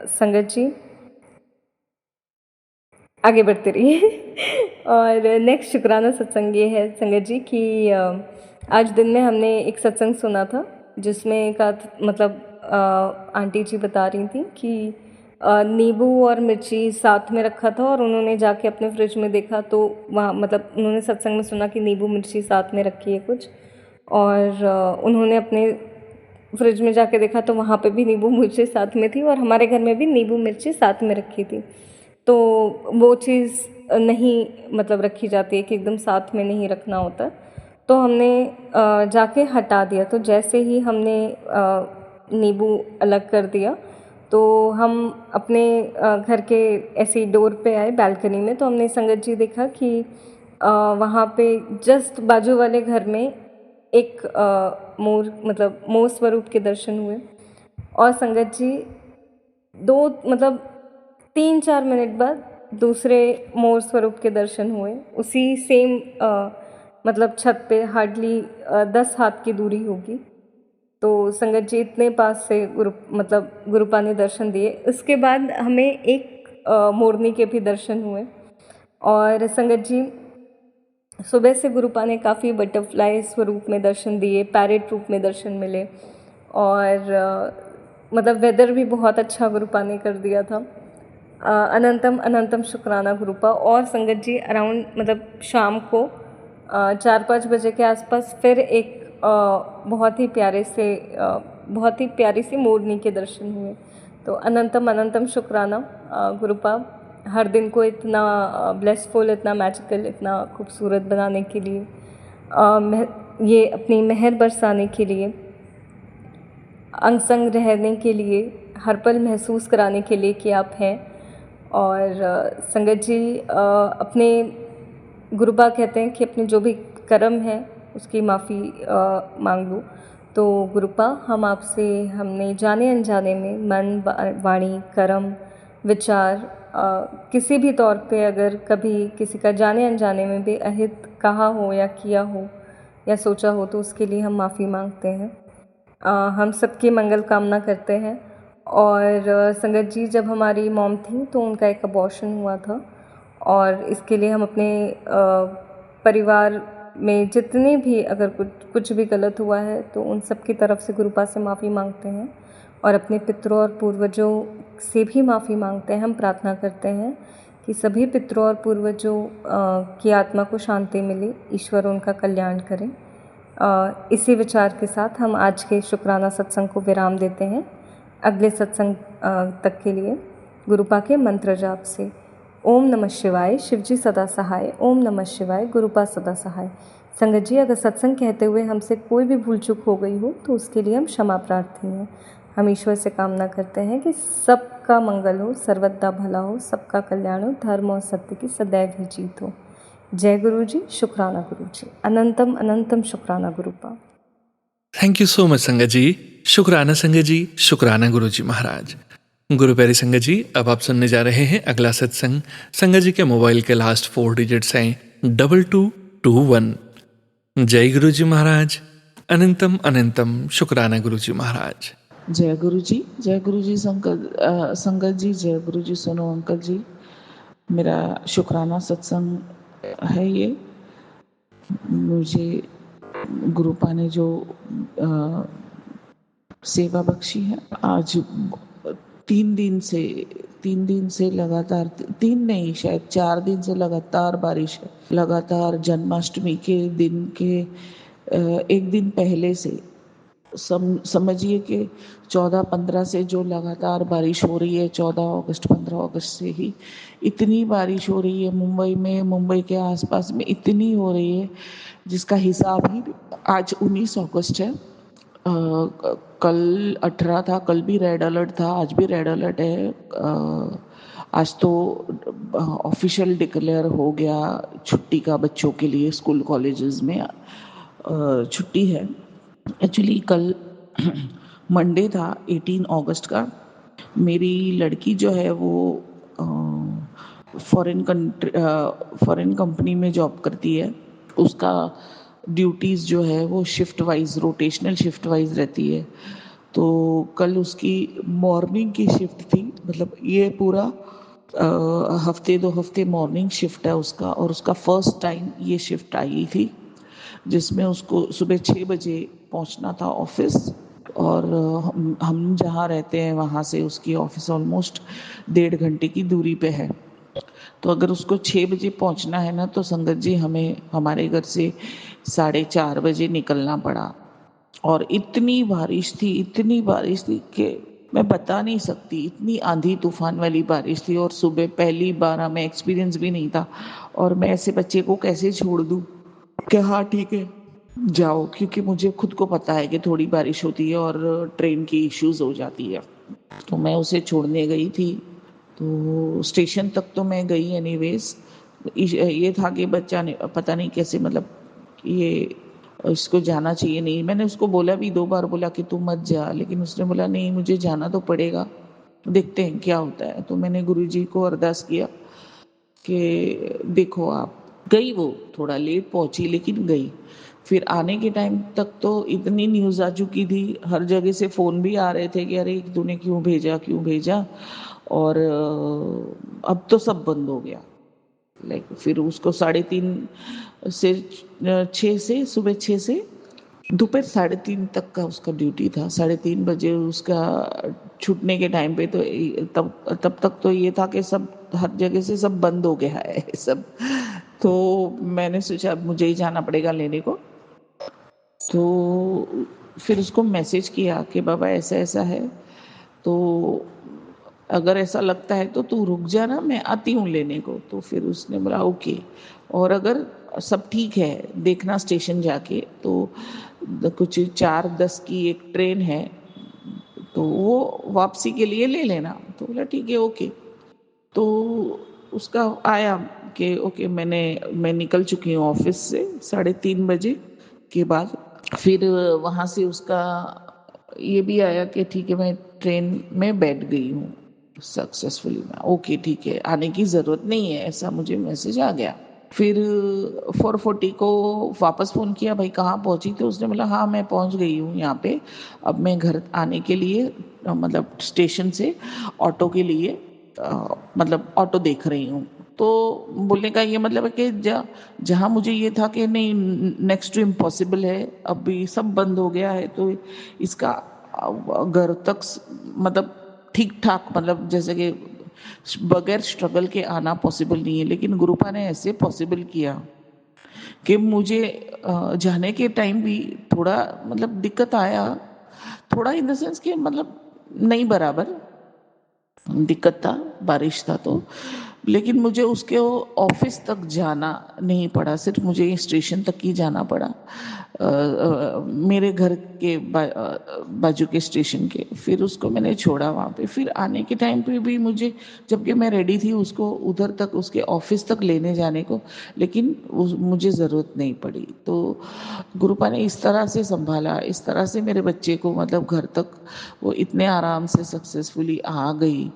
संगत जी आगे बढ़ते रहिए। और नेक्स्ट शुक्राना सत्संग ये है संगत जी कि आज दिन में हमने एक सत्संग सुना था जिसमें का मतलब आंटी जी बता रही थी कि नींबू और मिर्ची साथ में रखा था और उन्होंने जाके अपने फ्रिज में देखा तो वहाँ मतलब उन्होंने सत्संग में सुना कि नींबू मिर्ची साथ में रखी है कुछ, और उन्होंने अपने फ्रिज में जाके देखा तो वहाँ पे भी नींबू मिर्ची साथ में थी और हमारे घर में भी नींबू मिर्ची साथ में रखी थी। तो वो चीज़ नहीं मतलब रखी जाती है कि एकदम साथ में नहीं रखना होता। तो हमने जाके हटा दिया। तो जैसे ही हमने नींबू अलग कर दिया तो हम अपने घर के ऐसे ही डोर पे आए बालकनी में, तो हमने संगत जी देखा कि वहाँ पे जस्ट बाजू वाले घर में एक मोर मतलब मोर स्वरूप के दर्शन हुए। और संगत जी दो मतलब 3-4 मिनट बाद दूसरे मोर स्वरूप के दर्शन हुए उसी सेम मतलब छत पे हार्डली 10 हाथ की दूरी होगी। तो संगत जी इतने पास से गुरुपा ने दर्शन दिए। उसके बाद हमें एक मोरनी के भी दर्शन हुए। और संगत जी सुबह से गुरुपा ने काफ़ी बटरफ्लाई स्वरूप में दर्शन दिए, पैरेट रूप में दर्शन मिले, और मतलब वेदर भी बहुत अच्छा गुरुपा ने कर दिया था। अनंतम अनंतम शुक्राना गुरुपा। और संगत जी अराउंड मतलब शाम को 4-5 बजे के आसपास फिर एक बहुत ही बहुत ही प्यारी सी मोरनी के दर्शन हुए। तो अनंतम अनंतम शुक्राना गुरुपा, हर दिन को इतना ब्लेसफुल, इतना मैजिकल, इतना खूबसूरत बनाने के लिए, ये अपनी मेहर बरसाने के लिए, अंग संग रहने के लिए, हर पल महसूस कराने के लिए कि आप हैं। और संगत जी अपने गुरुबा कहते हैं कि अपने जो भी कर्म है उसकी माफ़ी मांग लो। तो गुरुपा हम आपसे हमने जाने अनजाने में मन वाणी कर्म विचार किसी भी तौर पे अगर कभी किसी का जाने अनजाने में भी अहित कहा हो या किया हो या सोचा हो तो उसके लिए हम माफ़ी मांगते हैं। हम सबकी मंगल कामना करते हैं। और संगत जी जब हमारी मॉम थी तो उनका एक अबॉर्शन हुआ था, और इसके लिए हम अपने परिवार में जितने भी अगर कुछ भी गलत हुआ है तो उन सब की तरफ से गुरुपा से माफ़ी मांगते हैं और अपने पितरों और पूर्वजों से भी माफ़ी मांगते हैं। हम प्रार्थना करते हैं कि सभी पितरों और पूर्वजों की आत्मा को शांति मिले, ईश्वर उनका कल्याण करें। इसी विचार के साथ हम आज के शुक्राना सत्संग को विराम देते हैं। अगले सत्संग तक के लिए गुरुपा के मंत्र जाप से ओम नमः शिवाय, शिवजी सदा सहाय, ओम नमः शिवाय, गुरुपा सदा सहाय। संगत जी अगर सत्संग कहते हुए हमसे कोई भी भूल चूक हो गई हो तो उसके लिए हम क्षमा प्रार्थी हैं। हम ईश्वर से कामना करते हैं कि सबका मंगल हो, सर्वदा भला हो, सबका कल्याण हो, धर्म और सत्य की सदैव ही जीत हो। जय गुरु जी, शुक्राना गुरु जी, अनंतम अनंतम शुक्राना गुरुपा। थैंक यू सो मच संगत जी। शुक्राना संगत जी, शुक्राना गुरु जी महाराज। गुरु प्यारी संगत जी, अब आप सुनने जा रहे हैं अगला सत्संग। संगत जी के मोबाइल के लास्ट 4 डिजिट्स हैं 2221। जय गुरु जी महाराज, अनंतम अनंतम शुक्राना गुरु जी महाराज। जय गुरु जी संगत जी, जय गुरु जी सुनो अंकल जी। मेरा शुक्राना सत्संग है ये। मुझे गुरुपा ने जो सेवा बख्शी है, आज 3 दिन से लगातार, 3 नहीं शायद 4 दिन से लगातार बारिश है। लगातार जन्माष्टमी के दिन के एक दिन पहले से समझिए कि 14-15 से जो लगातार बारिश हो रही है, 14 अगस्त 15 अगस्त से ही इतनी बारिश हो रही है मुंबई में, मुंबई के आसपास में इतनी हो रही है जिसका हिसाब ही। आज 19 अगस्त है, कल 18 था, कल भी रेड अलर्ट था, आज भी रेड अलर्ट है। आज तो ऑफिशियल डिक्लेयर हो गया छुट्टी का, बच्चों के लिए स्कूल कॉलेजेस में छुट्टी है। एक्चुअली कल मंडे था 18 अगस्त का। मेरी लड़की जो है वो फॉरेन कंपनी में जॉब करती है। उसका ड्यूटीज़ जो है वो shift wise, rotational shift wise रहती है। तो कल उसकी मॉर्निंग की शिफ्ट थी, मतलब ये पूरा हफ्ते 2 हफ्ते मॉर्निंग शिफ्ट है उसका, और उसका फर्स्ट टाइम ये शिफ्ट आई थी जिसमें उसको सुबह 6 बजे पहुंचना था ऑफिस। और हम जहाँ रहते हैं वहाँ से उसकी ऑफिस ऑलमोस्ट 1.5 घंटे की दूरी पे है। तो अगर उसको 6 बजे पहुंचना है ना, तो संगत जी हमें हमारे घर से 4:30 बजे निकलना पड़ा। और इतनी बारिश थी कि मैं बता नहीं सकती, इतनी आंधी तूफान वाली बारिश थी। और सुबह पहली बार हमें एक्सपीरियंस भी नहीं था, और मैं ऐसे बच्चे को कैसे छोड़ दूँ कि हाँ ठीक है जाओ, क्योंकि मुझे खुद को पता है कि थोड़ी बारिश होती है और ट्रेन की इश्यूज हो जाती है। तो मैं उसे छोड़ने गई थी, तो स्टेशन तक तो मैं गई एनीवेज। ये था कि बच्चा ने पता नहीं कैसे, मतलब ये इसको जाना चाहिए नहीं, मैंने उसको बोला भी 2 बार बोला कि तू मत जा, लेकिन उसने बोला नहीं मुझे जाना तो पड़ेगा, देखते हैं क्या होता है। तो मैंने गुरुजी को अरदास किया कि देखो आप, गई वो थोड़ा लेट पहुंची लेकिन गई। फिर आने के टाइम तक तो इतनी न्यूज़ आ चुकी थी, हर जगह से फ़ोन भी आ रहे थे कि अरे तूने क्यों भेजा। और अब तो सब बंद हो गया। लाइक फिर उसको 3:30 से 6 से सुबह 6 से दोपहर 3:30 तक का उसका ड्यूटी था। 3:30 बजे उसका छूटने के टाइम पे तो तब तब तक तो ये था कि सब हर जगह से सब बंद हो गया है सब। तो मैंने सोचा अब मुझे ही जाना पड़ेगा लेने को। तो फिर उसको मैसेज किया कि बाबा ऐसा ऐसा है, तो अगर ऐसा लगता है तो तू रुक जा ना, मैं आती हूँ लेने को। तो फिर उसने बोला ओके, और अगर सब ठीक है देखना स्टेशन जाके, तो कुछ 4:10 की एक ट्रेन है, तो वो वापसी के लिए ले लेना। तो बोला ठीक है ओके। तो उसका आया कि ओके मैं निकल चुकी हूँ ऑफिस से 3:30 बजे के बाद। फिर वहाँ से उसका ये भी आया कि ठीक है मैं ट्रेन में बैठ गई हूँ सक्सेसफुली। मैं ओके ठीक है, आने की ज़रूरत नहीं है, ऐसा मुझे मैसेज आ गया। फिर 4:40 को वापस फ़ोन किया, भाई कहाँ पहुँची? तो उसने बोला हाँ मैं पहुँच गई हूँ यहाँ पे, अब मैं घर आने के लिए मतलब स्टेशन से ऑटो के लिए मतलब ऑटो देख रही हूँ। तो बोलने का ये मतलब है कि जहाँ मुझे ये था कि नहीं नेक्स्ट टू इम्पॉसिबल है, अभी सब बंद हो गया है, तो इसका घर तक मतलब ठीक ठाक, मतलब जैसे कि बगैर स्ट्रगल के आना पॉसिबल नहीं है। लेकिन गुरुपा ने ऐसे पॉसिबल किया कि मुझे जाने के टाइम भी थोड़ा मतलब दिक्कत आया, थोड़ा इन द सेंस कि मतलब नहीं बराबर दिक्कत था, बारिश था तो। लेकिन मुझे उसके ऑफिस तक जाना नहीं पड़ा, सिर्फ मुझे स्टेशन तक ही जाना पड़ा, मेरे घर के बाजू के स्टेशन के। फिर उसको मैंने छोड़ा वहाँ पे। फिर आने के टाइम पे भी मुझे, जबकि मैं रेडी थी उसको उधर तक उसके ऑफिस तक लेने जाने को, लेकिन मुझे ज़रूरत नहीं पड़ी। तो गुरुपा ने इस तरह से संभाला, इस तरह से मेरे बच्चे को मतलब घर तक वो इतने आराम से सक्सेसफुली आ गई,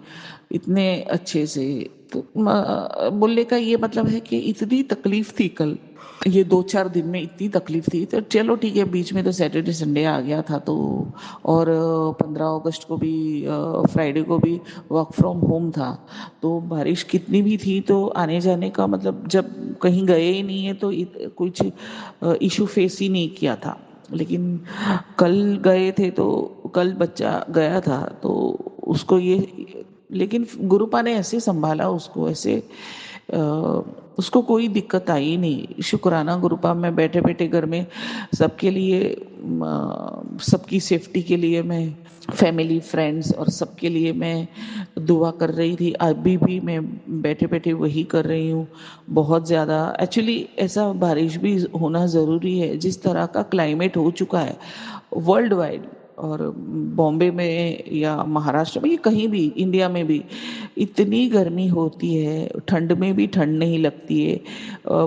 इतने अच्छे से। तो बोलने का ये मतलब है कि इतनी तकलीफ थी कल, ये 2-4 दिन में इतनी तकलीफ थी। तो चलो ठीक है, बीच में तो सैटरडे संडे आ गया था, तो और 15 अगस्त को भी फ्राइडे को भी वर्क फ्रॉम होम था। तो बारिश कितनी भी थी तो आने जाने का मतलब, जब कहीं गए ही नहीं है तो कुछ इशू फेस ही नहीं किया था। लेकिन कल गए थे, तो कल बच्चा गया था तो उसको ये, लेकिन गुरुपा ने ऐसे संभाला उसको, ऐसे अ, उसको कोई दिक्कत आई नहीं। शुक्राना गुरुपा, मैं बैठे बैठे घर में सबके लिए सबकी सेफ्टी के लिए मैं, फैमिली फ्रेंड्स और सबके लिए मैं दुआ कर रही थी। अभी भी मैं बैठे बैठे वही कर रही हूँ। बहुत ज़्यादा एक्चुअली ऐसा बारिश भी होना ज़रूरी है, जिस तरह का क्लाइमेट हो चुका है वर्ल्ड वाइड, और बॉम्बे में या महाराष्ट्र में या कहीं भी इंडिया में भी इतनी गर्मी होती है, ठंड में भी ठंड नहीं लगती है,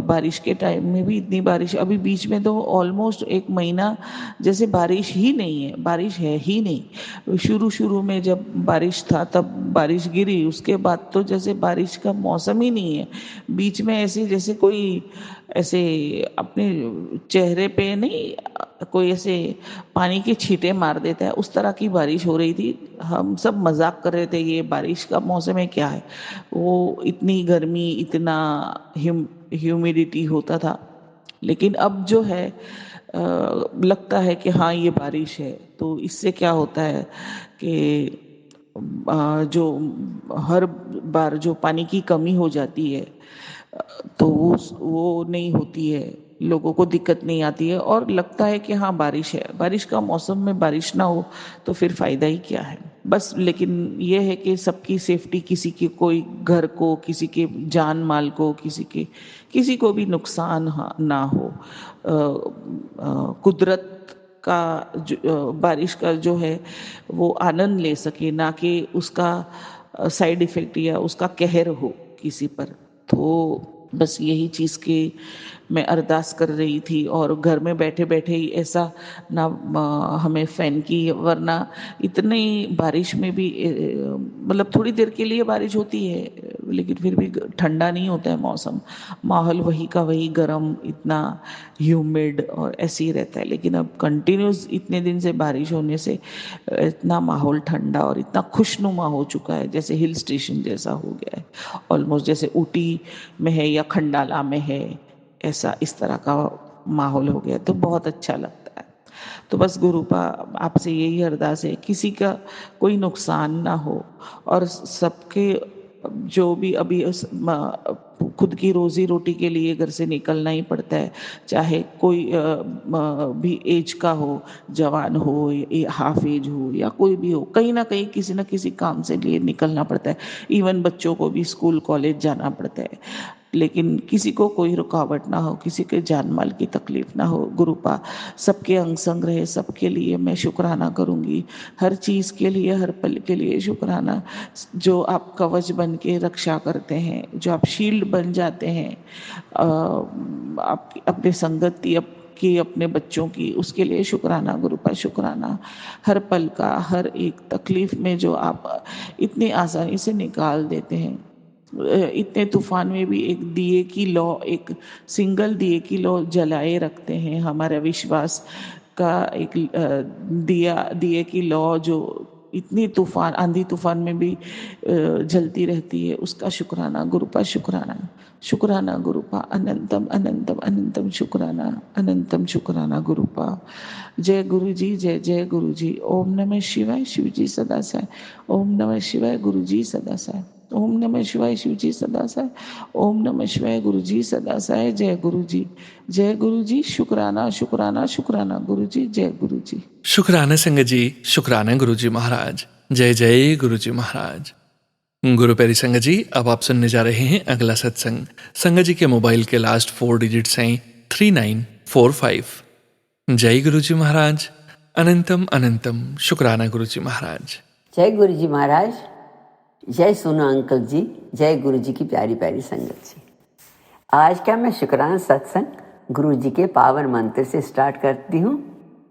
बारिश के टाइम में भी इतनी बारिश। अभी बीच में तो ऑलमोस्ट 1 महीना जैसे बारिश ही नहीं है, बारिश है ही नहीं। शुरू शुरू में जब बारिश था तब बारिश गिरी, उसके बाद तो जैसे बारिश का मौसम ही नहीं है। बीच में ऐसे जैसे कोई ऐसे अपने चेहरे पे नहीं कोई ऐसे पानी के छींटे मार देता है, उस तरह की बारिश हो रही थी। हम सब मजाक कर रहे थे, ये बारिश का मौसम है क्या है, वो इतनी गर्मी, इतना ह्यूमिडिटी होता था। लेकिन अब जो है लगता है कि हाँ ये बारिश है। तो इससे क्या होता है कि जो हर बार जो पानी की कमी हो जाती है तो वो नहीं होती है, लोगों को दिक्कत नहीं आती है और लगता है कि हाँ बारिश है। बारिश का मौसम में बारिश ना हो तो फिर फायदा ही क्या है। बस लेकिन ये है कि सबकी सेफ्टी, किसी के कोई घर को, किसी के जान माल को, किसी को भी नुकसान ना हो। कुदरत का बारिश का जो है वो आनंद ले सके, ना कि उसका साइड इफेक्ट या उसका कहर हो किसी पर। तो बस यही चीज़ की मैं अरदास कर रही थी और घर में बैठे बैठे ही ऐसा ना हमें फैन की, वरना इतनी बारिश में भी मतलब थोड़ी देर के लिए बारिश होती है लेकिन फिर भी ठंडा नहीं होता है मौसम, माहौल वही का वही गर्म, इतना ह्यूमिड और ऐसे ही रहता है। लेकिन अब कंटिन्यूस इतने दिन से बारिश होने से इतना माहौल ठंडा और इतना खुशनुमा हो चुका है, जैसे हिल स्टेशन जैसा हो गया है ऑलमोस्ट, जैसे ऊटी में है या खंडाला में है, ऐसा इस तरह का माहौल हो गया। तो बहुत अच्छा लगता है। तो बस गुरुपा आपसे यही अरदास है, किसी का कोई नुकसान ना हो और सबके जो भी अभी खुद की रोजी रोटी के लिए घर से निकलना ही पड़ता है, चाहे कोई भी एज का हो, जवान हो या हाफ एज हो या कोई भी हो, कहीं ना कहीं किसी ना किसी काम से लिए निकलना पड़ता है। इवन बच्चों को भी स्कूल कॉलेज जाना पड़ता है, लेकिन किसी को कोई रुकावट ना हो, किसी के जान माल की तकलीफ ना हो। गुरुपा सबके अंग संग रहे, सबके लिए मैं शुक्राना करूंगी, हर चीज़ के लिए, हर पल के लिए शुक्राना। जो आप कवच बन के रक्षा करते हैं, जो आप शील्ड बन जाते हैं आप अपने संगति की, अपने बच्चों की, उसके लिए शुक्राना गुरुपा, शुक्राना। हर पल का, हर एक तकलीफ में जो आप इतनी आसानी से निकाल देते हैं, इतने तूफान में भी एक दिए की लौ, एक सिंगल दिए की लौ जलाए रखते हैं। हमारा विश्वास का एक दिए की लौ जो इतनी तूफान, आंधी तूफान में भी जलती रहती है, उसका शुक्राना गुरुपा, शुक्राना। शुक्राना गुरुपा, अनंतम अनंतम अनंतम शुक्राना, अनंतम शुक्राना गुरुपा। जय गुरु जी, जय जय गुरु जी। ओम नमः शिवाय, शिव जी सदा साय। ओम नमः शिवाय, गुरु जी सदा साय। ओम नमः शिवाय, शिव जी सदा साय। ओम नमः शिवाय, गुरु जी सदा साय। जय गुरु जी, जय गुरु जी। शुक्राना शुक्राना शुक्राना गुरु जी, जय गुरु जी। शुक्राना संगत जी, शुक्राना गुरु जी महाराज। जय जय गुरु जी महाराज। गुरु प्यारी संगत जी, अब आप सुनने जा रहे हैं अगला सत्संग। संगत जी के मोबाइल के लास्ट 4 डिजिट्स हैं 3945। जय गुरु जी महाराज। अनंतम अनंतम शुक्राना गुरु जी महाराज। जय गुरु जी महाराज। जय सोना अंकल जी। जय गुरु जी की प्यारी प्यारी संगत जी। आज का मैं शुक्राना सत्संग गुरु जी के पावन मंत्र से स्टार्ट करती हूँ।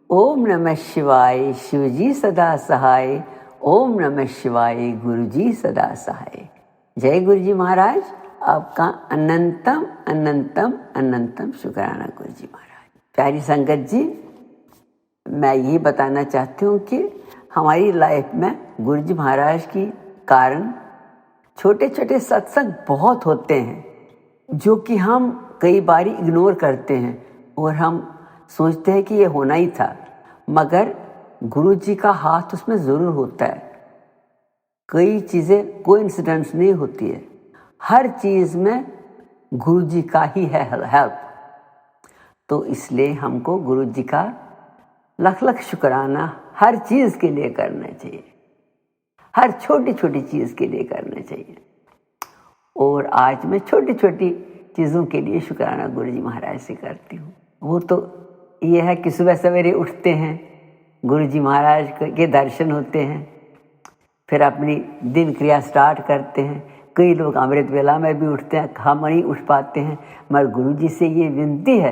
ओम नमः शिवाय, शिव जी सदा सहाय। ओम नमः शिवाय, गुरु जी सदा सहाय। जय गुरु जी महाराज। आपका अनंतम अनंतम अनंतम शुक्राना गुरु जी महाराज। प्यारी संगत जी, मैं ये बताना चाहती हूँ कि हमारी लाइफ में गुरु जी महाराज की कारण छोटे छोटे सत्संग बहुत होते हैं जो कि हम कई बार इग्नोर करते हैं और हम सोचते हैं कि ये होना ही था, मगर गुरु जी का हाथ उसमें ज़रूर होता है। कई चीज़ें कोइंसिडेंस नहीं होती है, हर चीज़ में गुरु जी का ही है हेल्प। तो इसलिए हमको गुरु जी का लख लख शुक्राना हर चीज़ के लिए करना चाहिए, हर छोटी छोटी चीज़ के लिए करना चाहिए। और आज मैं छोटी छोटी चीज़ों के लिए शुक्राना गुरु जी महाराज से करती हूँ। वो तो ये है कि सुबह सवेरे उठते हैं, गुरु जी महाराज के दर्शन होते हैं, फिर अपनी दिन क्रिया स्टार्ट करते हैं। कई लोग अमृत वेला में भी उठते हैं, हम नहीं उठ पाते हैं, मगर गुरु जी से ये विनती है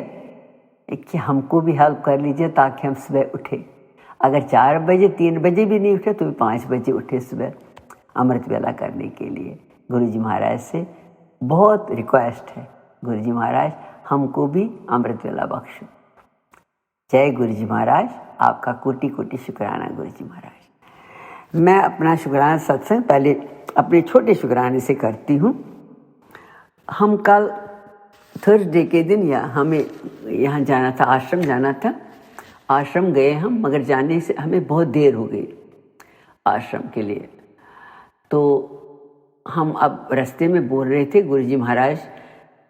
कि हमको भी हेल्प कर लीजिए ताकि हम सुबह उठे। अगर 4 बजे 3 बजे भी नहीं उठे तो भी 5 बजे उठे सुबह अमृत वेला करने के लिए। गुरु जी महाराज से बहुत रिक्वेस्ट है, गुरु जी महाराज हमको भी अमृत वेला बख्शो। जय गुरु जी महाराज, आपका कोटि कोटि शुक्राना गुरु जी महाराज। मैं अपना शुक्राना सत्संग पहले अपने छोटे शुक्राने से करती हूँ। हम कल थर्सडे के दिन हमें यहाँ जाना था, आश्रम जाना था। आश्रम गए हम, मगर जाने से हमें बहुत देर हो गई आश्रम के लिए। तो हम अब रास्ते में बोल रहे थे, गुरु जी महाराज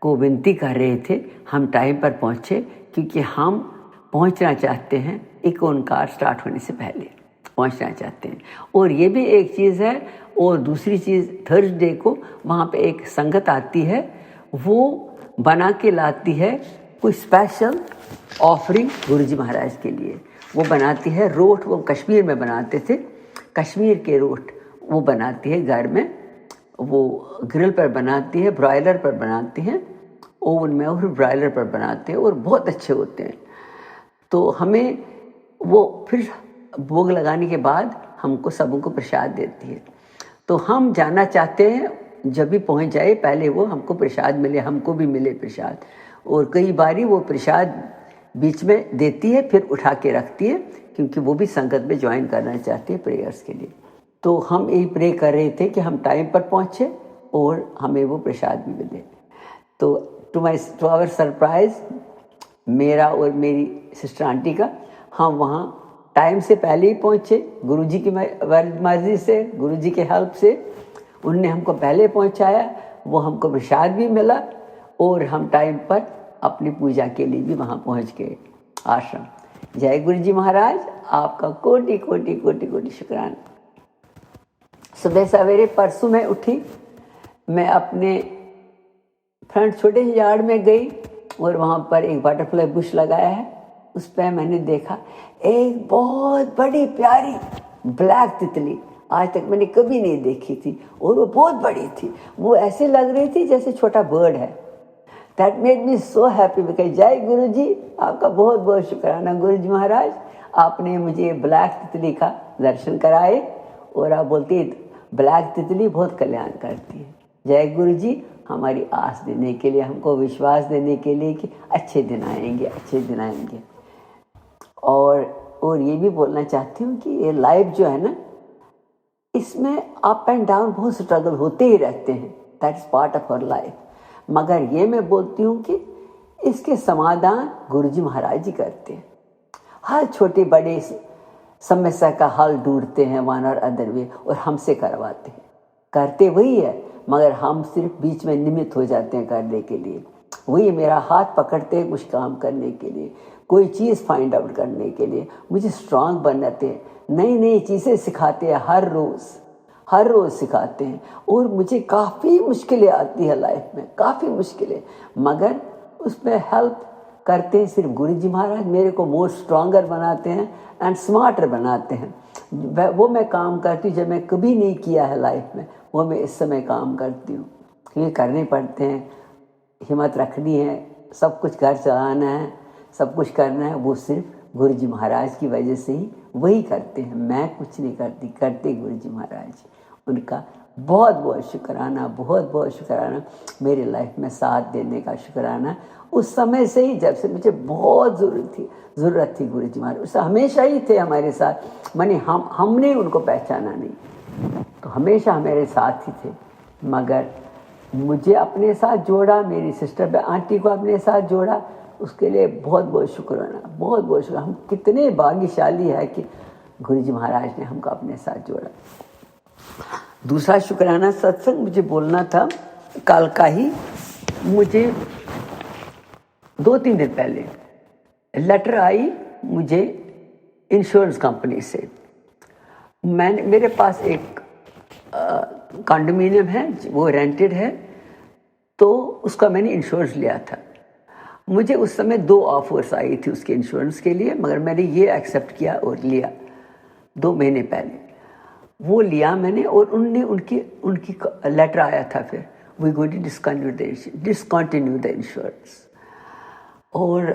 को विनती कर रहे थे हम टाइम पर पहुँचे, क्योंकि हम पहुँचना चाहते हैं, एक ओंकार स्टार्ट होने से पहले पहुँचना चाहते हैं। और ये भी एक चीज़ है। और दूसरी चीज़, थर्सडे को वहाँ पे एक संगत आती है, वो बना के लाती है कोई स्पेशल ऑफरिंग गुरु जी महाराज के लिए। वो बनाती है रोट, वो कश्मीर में बनाते थे, कश्मीर के रोट वो बनाती है घर में, वो ग्रिल पर बनाती है, ब्रॉयलर पर बनाती हैं, ओवन में और ब्रॉयलर पर बनाते हैं और बहुत अच्छे होते हैं। तो हमें वो फिर भोग लगाने के बाद हमको सबको प्रसाद देती है। तो हम जाना चाहते हैं, जब भी पहुंच जाए पहले वो हमको प्रसाद मिले, हमको भी मिले प्रसाद। और कई बारी वो प्रसाद बीच में देती है, फिर उठा के रखती है, क्योंकि वो भी संगत में ज्वाइन करना चाहती है प्रेयर्स के लिए। तो हम यही प्रे कर रहे थे कि हम टाइम पर पहुँचे और हमें वो प्रसाद भी मिले। तो टू आवर सरप्राइज, मेरा और मेरी सिस्टर आंटी का, हम वहाँ टाइम से पहले ही पहुँचे। गुरुजी की मर्जी से, गुरुजी के हेल्प से उनने हमको पहले पहुँचाया, वो हमको प्रसाद भी मिला और हम टाइम पर अपनी पूजा के लिए भी वहाँ पहुँच गए आश्रम। जय गुरु जी महाराज, आपका कोटि कोटि कोटि कोटि शुक्राना। सुबह सवेरे परसों मैं उठी, मैं अपने फ्रंट छोटे से यार्ड में गई और वहाँ पर एक बटरफ्लाई बुश लगाया है, उस पर मैंने देखा एक बहुत बड़ी प्यारी ब्लैक तितली। आज तक मैंने कभी नहीं देखी थी और वो बहुत बड़ी थी। वो ऐसे लग रही थी जैसे छोटा बर्ड है। That made me so happy. Because जय गुरु जी, आपका बहुत बहुत शुक्राना गुरु जी महाराज, आपने मुझे ब्लैक तितली का दर्शन कराए। और आप बोलती है ब्लैक तितली बहुत कल्याण करती है। जय गुरु जी, हमारी आस देने के लिए, हमको विश्वास देने के लिए कि अच्छे दिन आएंगे, अच्छे दिन आएंगे। और ये भी बोलना चाहती हूँ कि ये लाइफ जो है ना, इसमें अप एंड डाउन बहुत स्ट्रगल होते ही रहते हैं। That is part of our life. मगर ये मैं बोलती हूँ कि इसके समाधान गुरु जी महाराज जी करते हैं। हर छोटे बड़े समस्या का हल ढूंढते हैं वन और अदर वे, और हमसे करवाते हैं। करते वही है, मगर हम सिर्फ बीच में निमित्त हो जाते हैं करने के लिए। वही मेरा हाथ पकड़ते हैं कुछ काम करने के लिए, कोई चीज़ फाइंड आउट करने के लिए, मुझे स्ट्रांग बनाते हैं, नई नई चीज़ें सिखाते हैं, हर रोज़ सिखाते हैं। और मुझे काफ़ी मुश्किलें आती है लाइफ में, काफ़ी मुश्किलें, मगर उसमें हेल्प करते हैं सिर्फ गुरु जी महाराज। मेरे को मोर स्ट्रांगर बनाते हैं एंड स्मार्टर बनाते हैं। वो मैं काम करती हूँ जब मैं कभी नहीं किया है लाइफ में, वो मैं इस समय काम करती हूँ। क्योंकि करने पड़ते हैं, हिम्मत रखनी है, सब कुछ घर चलाना है, सब कुछ करना है, वो सिर्फ गुरु जी महाराज की वजह से ही वही करते हैं। मैं कुछ नहीं करती, करते गुरु जी महाराज। उनका बहुत बहुत शुक्राना, बहुत बहुत शुक्राना, मेरी लाइफ में साथ देने का शुक्राना। उस समय से ही, जब से मुझे बहुत ज़रूरत थी गुरु जी महाराज, उससे हमेशा ही थे हमारे साथ। माने हमने उनको पहचाना नहीं, तो हमेशा हमारे साथ ही थे। मगर मुझे अपने साथ जोड़ा, मेरी सिस्टर आंटी को अपने साथ जोड़ा, उसके लिए बहुत बहुत शुक्राना, बहुत बहुत शुक्राना। हम कितने भाग्यशाली है कि गुरु जी महाराज ने हमको अपने साथ जोड़ा। दूसरा शुक्राना सत्संग मुझे बोलना था कल का ही। मुझे 2-3 दिन पहले लेटर आई मुझे इंश्योरेंस कंपनी से। मेरे पास एक कंडोमिनियम है, वो रेंटेड है, तो उसका मैंने इंश्योरेंस लिया था। मुझे उस समय 2 ऑफर्स आई थी उसके इंश्योरेंस के लिए, मगर मैंने ये एक्सेप्ट किया और लिया 2 महीने पहले। वो लिया मैंने, और उनकी लेटर आया था फिर, we going to discontinue the insurance. और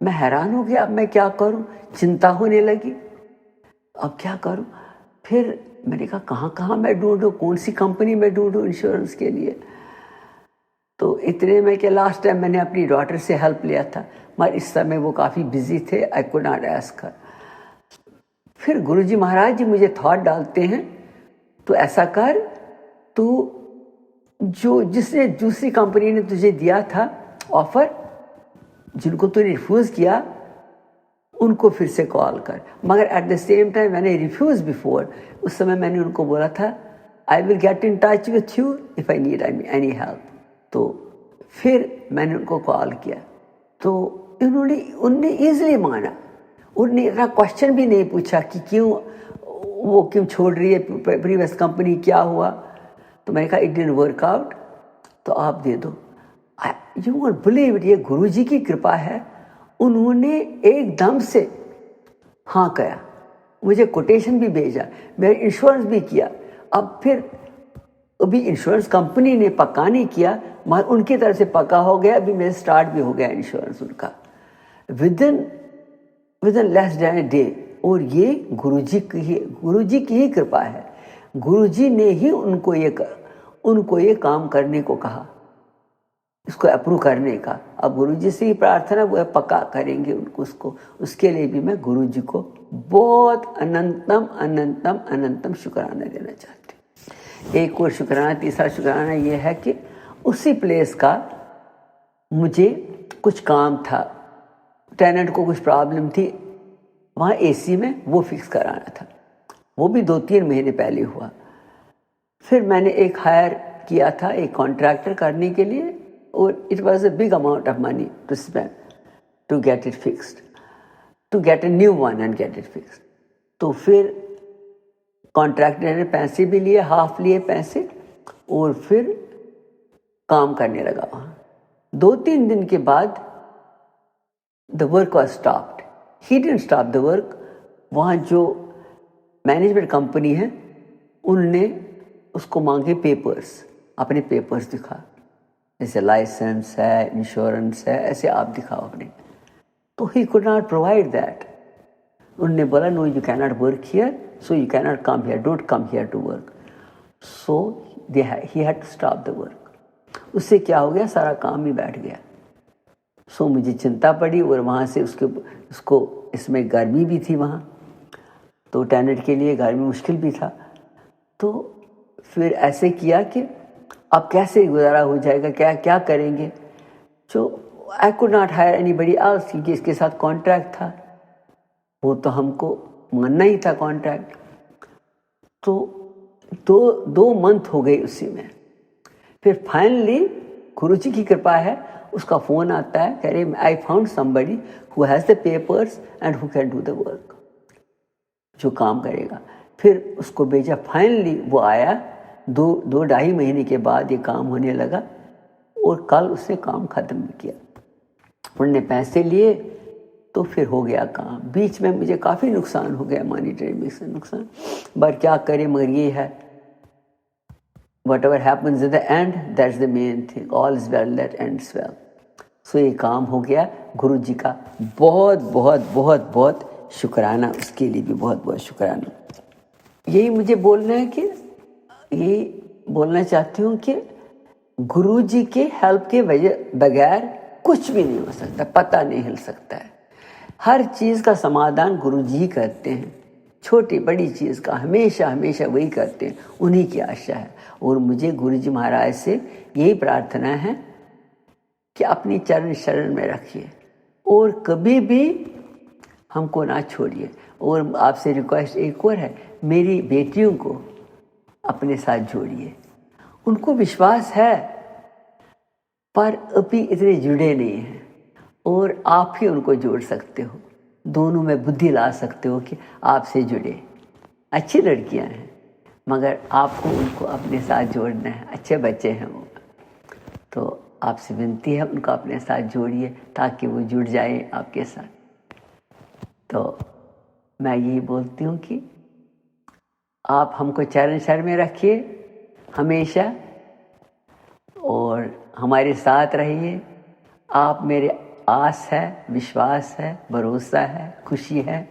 मैं हैरान हो गया, अब मैं क्या करूं, चिंता होने लगी, अब क्या करूं। फिर मैंने कहा कहाँ मैं ढूंढूं, कौन सी कंपनी में ढूंढूं इंश्योरेंस के लिए। तो इतने में कि लास्ट टाइम मैंने अपनी डॉटर से हेल्प लिया था, मगर इस समय वो काफ़ी बिजी थे, आई कुड नॉट आस्क हर। फिर गुरुजी महाराज जी मुझे थॉट डालते हैं, तो ऐसा कर, तू जो जिसने दूसरी कंपनी ने तुझे दिया था ऑफर, जिनको तूने रिफ्यूज़ किया, उनको फिर से कॉल कर। मगर एट द सेम टाइम मैंने रिफ्यूज़ बिफोर, उस समय मैंने उनको बोला था I will get in touch with you if I need any help. तो फिर मैंने उनको कॉल किया, तो उनने ईजिली माना। उन्होंने इतना क्वेश्चन भी नहीं पूछा कि क्यों छोड़ रही है प्रीवियस कंपनी, क्या हुआ। तो मैंने कहा इट डिडंट वर्क आउट, तो आप दे दो। यू वोंट बिलीव इट, ये गुरुजी की कृपा है। उन्होंने एकदम से हाँ कहा, मुझे कोटेशन भी भेजा, मेरा इंश्योरेंस भी किया। अब फिर अभी इंश्योरेंस कंपनी ने पक्का नहीं किया, मगर उनकी तरफ से पक्का हो गया। अभी मेरा स्टार्ट भी हो गया इंश्योरेंस उनका with in less than a day. और ये गुरुजी की ही कृपा है। गुरुजी ने ही उनको ये काम करने को कहा, इसको अप्रूव करने का। अब गुरुजी से ही प्रार्थना, वो पक्का करेंगे उसको। उसके लिए भी मैं गुरुजी को बहुत अनंतम अनंतम अनंतम शुक्राना देना चाहती हूँ। एक और शुक्राना, तीसरा शुक्राना ये है कि उसी प्लेस का मुझे कुछ काम था, टेनेंट को कुछ प्रॉब्लम थी वहाँ एसी में, वो फिक्स कराना था। वो भी 2-3 महीने पहले हुआ। फिर मैंने एक हायर किया था, एक कॉन्ट्रैक्टर करने के लिए, और it was a big amount of money to spend to get it fixed, to get a new one and get it fixed. तो फिर कॉन्ट्रैक्टर ने पैसे भी लिए, हाफ लिए पैसे, और फिर काम करने लगा वहाँ। 2-3 दिन के बाद the work was stopped. He didn't stop the work. वहाँ जो मैनेजमेंट कंपनी है उनने उसको मांगे पेपर्स, अपने पेपर्स दिखा, जैसे लाइसेंस है, इंश्योरेंस है, ऐसे आप दिखाओ अपने। तो he could not provide that. उन्होंने बोला no you can not work here, so you can not come here, don't come here to work. So he had to stop the work. उससे क्या हो गया, सारा काम ही बैठ गया। सो मुझे चिंता पड़ी, और वहाँ से उसको इसमें गर्मी भी थी वहाँ, तो टेनेंट के लिए गर्मी मुश्किल भी था। तो फिर ऐसे किया कि अब कैसे गुजारा हो जाएगा, क्या करेंगे। जो I could not hire anybody else, क्योंकि इसके साथ कॉन्ट्रैक्ट था, वो तो हमको मानना ही था कॉन्ट्रैक्ट। तो 2 मंथ हो गए उसी में। फिर फाइनली गुरुजी की कृपा है, उसका फ़ोन आता है, कह रहे I found somebody who has the papers and who can do the work, जो काम करेगा। फिर उसको भेजा, फाइनली वो आया। 2-2.5 महीने के बाद ये काम होने लगा, और कल उसने काम ख़त्म भी किया। उन्होंने पैसे लिए, तो फिर हो गया काम। बीच में मुझे काफ़ी नुकसान हो गया, मॉनिटरी से नुकसान, बट क्या करें, मगर ये है whatever happens in the end, that's the main thing. All is well that ends well. So ये काम हो गया। गुरु जी का बहुत बहुत बहुत बहुत शुक्राना, उसके लिए भी बहुत बहुत शुक्राना। यही मुझे बोलना है कि यही बोलना चाहती हूँ कि गुरु जी के हेल्प के बगैर कुछ भी नहीं हो सकता, पता नहीं हिल सकता है। हर चीज़ का समाधान गुरु जी करते हैं, छोटी बड़ी चीज़ का हमेशा हमेशा वही करते हैं, उन्हीं की आशा है। और मुझे गुरु जी महाराज से यही प्रार्थना है कि अपनी चरण शरण में रखिए, और कभी भी हमको ना छोड़िए। और आपसे रिक्वेस्ट एक और है, मेरी बेटियों को अपने साथ जोड़िए। उनको विश्वास है, पर अभी इतने जुड़े नहीं हैं, और आप ही उनको जोड़ सकते हो। दोनों में बुद्धि ला सकते हो कि आपसे जुड़े। अच्छी लड़कियां हैं, मगर आपको उनको अपने साथ जोड़ना है। अच्छे बच्चे हैं वो, तो आपसे विनती है उनको अपने साथ जोड़िए, ताकि वो जुड़ जाए आपके साथ। तो मैं यही बोलती हूँ कि आप हमको चरण शरण में रखिए हमेशा, और हमारे साथ रहिए। आप मेरे आस है, विश्वास है, भरोसा है, खुशी है।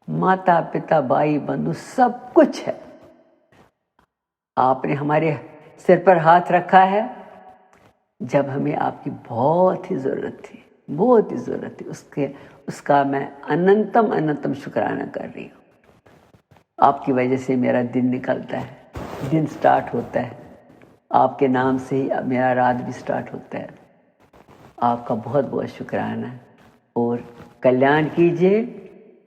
माता पिता भाई बंधु सब कुछ है। आपने हमारे सिर पर हाथ रखा है, जब हमें आपकी बहुत ही ज़रूरत थी, बहुत ही ज़रूरत थी, उसका मैं अनंतम शुक्राना कर रही हूँ। आपकी वजह से मेरा दिन निकलता है, दिन स्टार्ट होता है, आपके नाम से ही मेरा रात भी स्टार्ट होता है। आपका बहुत बहुत शुक्राना है और कल्याण कीजिए,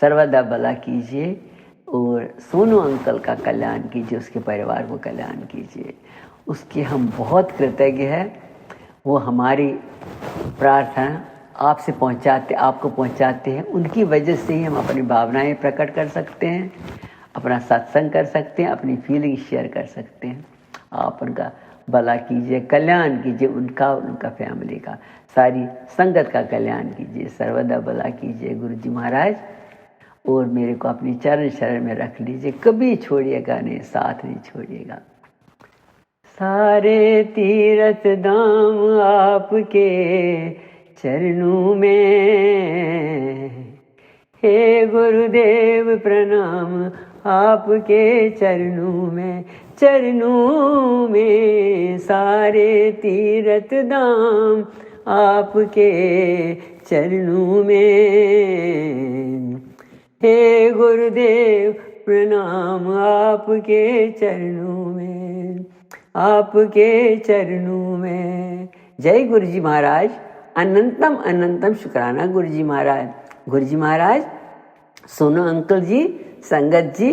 सर्वदा भला कीजिए और सोनू अंकल का कल्याण कीजिए, उसके परिवार को कल्याण कीजिए। उसके हम बहुत कृतज्ञ हैं। वो हमारी प्रार्थना आपको पहुंचाते हैं। उनकी वजह से ही हम अपनी भावनाएं प्रकट कर सकते हैं, अपना सत्संग कर सकते हैं, अपनी फीलिंग शेयर कर सकते हैं। आप उनका भला कीजिए, कल्याण कीजिए, उनका और उनका फैमिली का, सारी संगत का कल्याण कीजिए, सर्वदा भला कीजिए गुरुजी महाराज। और मेरे को अपनी चरण शरण में रख लीजिए, कभी छोड़िएगा नहीं, साथ नहीं छोड़िएगा। सारे तीर्थ धाम आपके चरणों में, हे गुरुदेव प्रणाम आपके चरणों में, चरणों में। सारे तीर्थ धाम आपके चरणों में, हे गुरुदेव प्रणाम आपके चरणों में, आपके चरणों में। जय गुरुजी महाराज। अनंतम शुक्राना गुरुजी महाराज। गुरुजी महाराज, सोनू अंकल जी, संगत जी,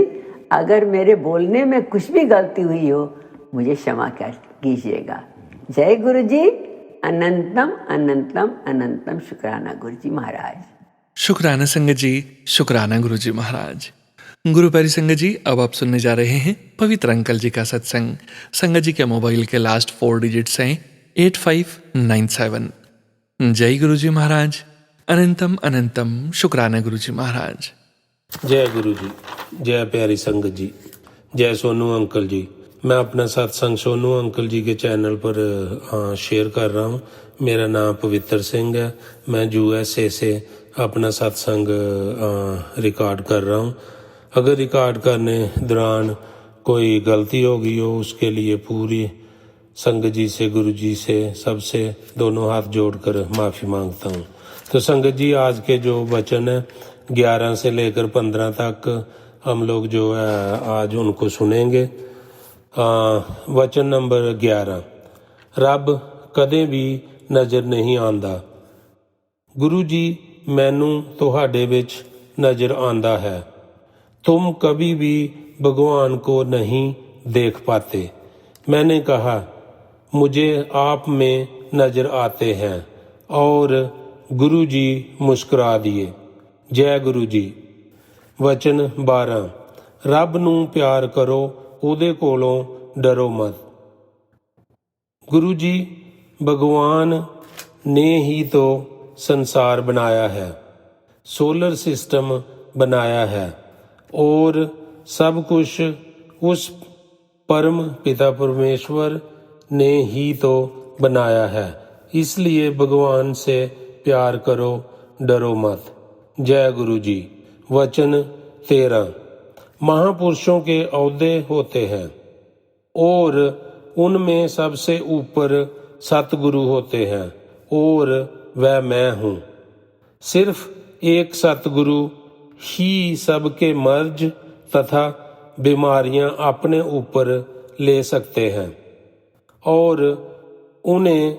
अगर मेरे बोलने में कुछ भी गलती हुई हो मुझे क्षमा कीजिएगा। जय गुरुजी। अनंतम शुक्राना गुरुजी महाराज। शुक्राना संगत जी, शुक्राना गुरुजी महाराज। गुरु प्यारी संगत जी, अब आप सुनने जा रहे हैं पवित्र अंकल जी का सत्संग। संगत जी के मोबाइल के लास्ट 4 डिजिट्स हैं 8597। जय गुरुजी महाराज। अनंतम शुक्राना गुरुजी महाराज। जय गुरु जी, जय प्यारी संगत जी, जय सोनू अंकल जी। मैं अपना सत्संग सोनू अंकल जी के चैनल पर शेयर कर रहा हूँ। मेरा नाम पवित्र सिंह है। मैं USA से अपना सत्संग रिकॉर्ड कर रहा हूँ। अगर रिकॉर्ड करने दौरान कोई गलती हो गई हो, उसके लिए पूरी संगत जी से, गुरु जी से, सबसे दोनों हाथ जोड़कर माफ़ी मांगता हूँ। तो संगत जी, आज के जो वचन है 11 से लेकर 15 तक हम लोग जो है आज उनको सुनेंगे। वचन नंबर 11, रब कदे भी नज़र नहीं आंदा। गुरु जी, मैनू तुहाडे विच नज़र आंदा है। तुम कभी भी भगवान को नहीं देख पाते। मैंने कहा, मुझे आप में नज़र आते हैं, और गुरु जी मुस्कुरा दिए। जय गुरु जी। वचन 12, रब नूं प्यार करो, ਉਹਦੇ ਕੋਲੋਂ डरो मत। गुरु जी, भगवान ने ही तो संसार बनाया है, सोलर सिस्टम बनाया है, और सब कुछ उस परम पिता परमेश्वर ने ही तो बनाया है। इसलिए भगवान से प्यार करो, डरो मत। जय गुरु जी। वचन 13, महापुरुषों के औहदे होते हैं और उनमें सबसे ऊपर सतगुरु होते हैं, और वह मैं हूँ। सिर्फ एक सतगुरु ही सबके मर्ज तथा बीमारियां अपने ऊपर ले सकते हैं और उन्हें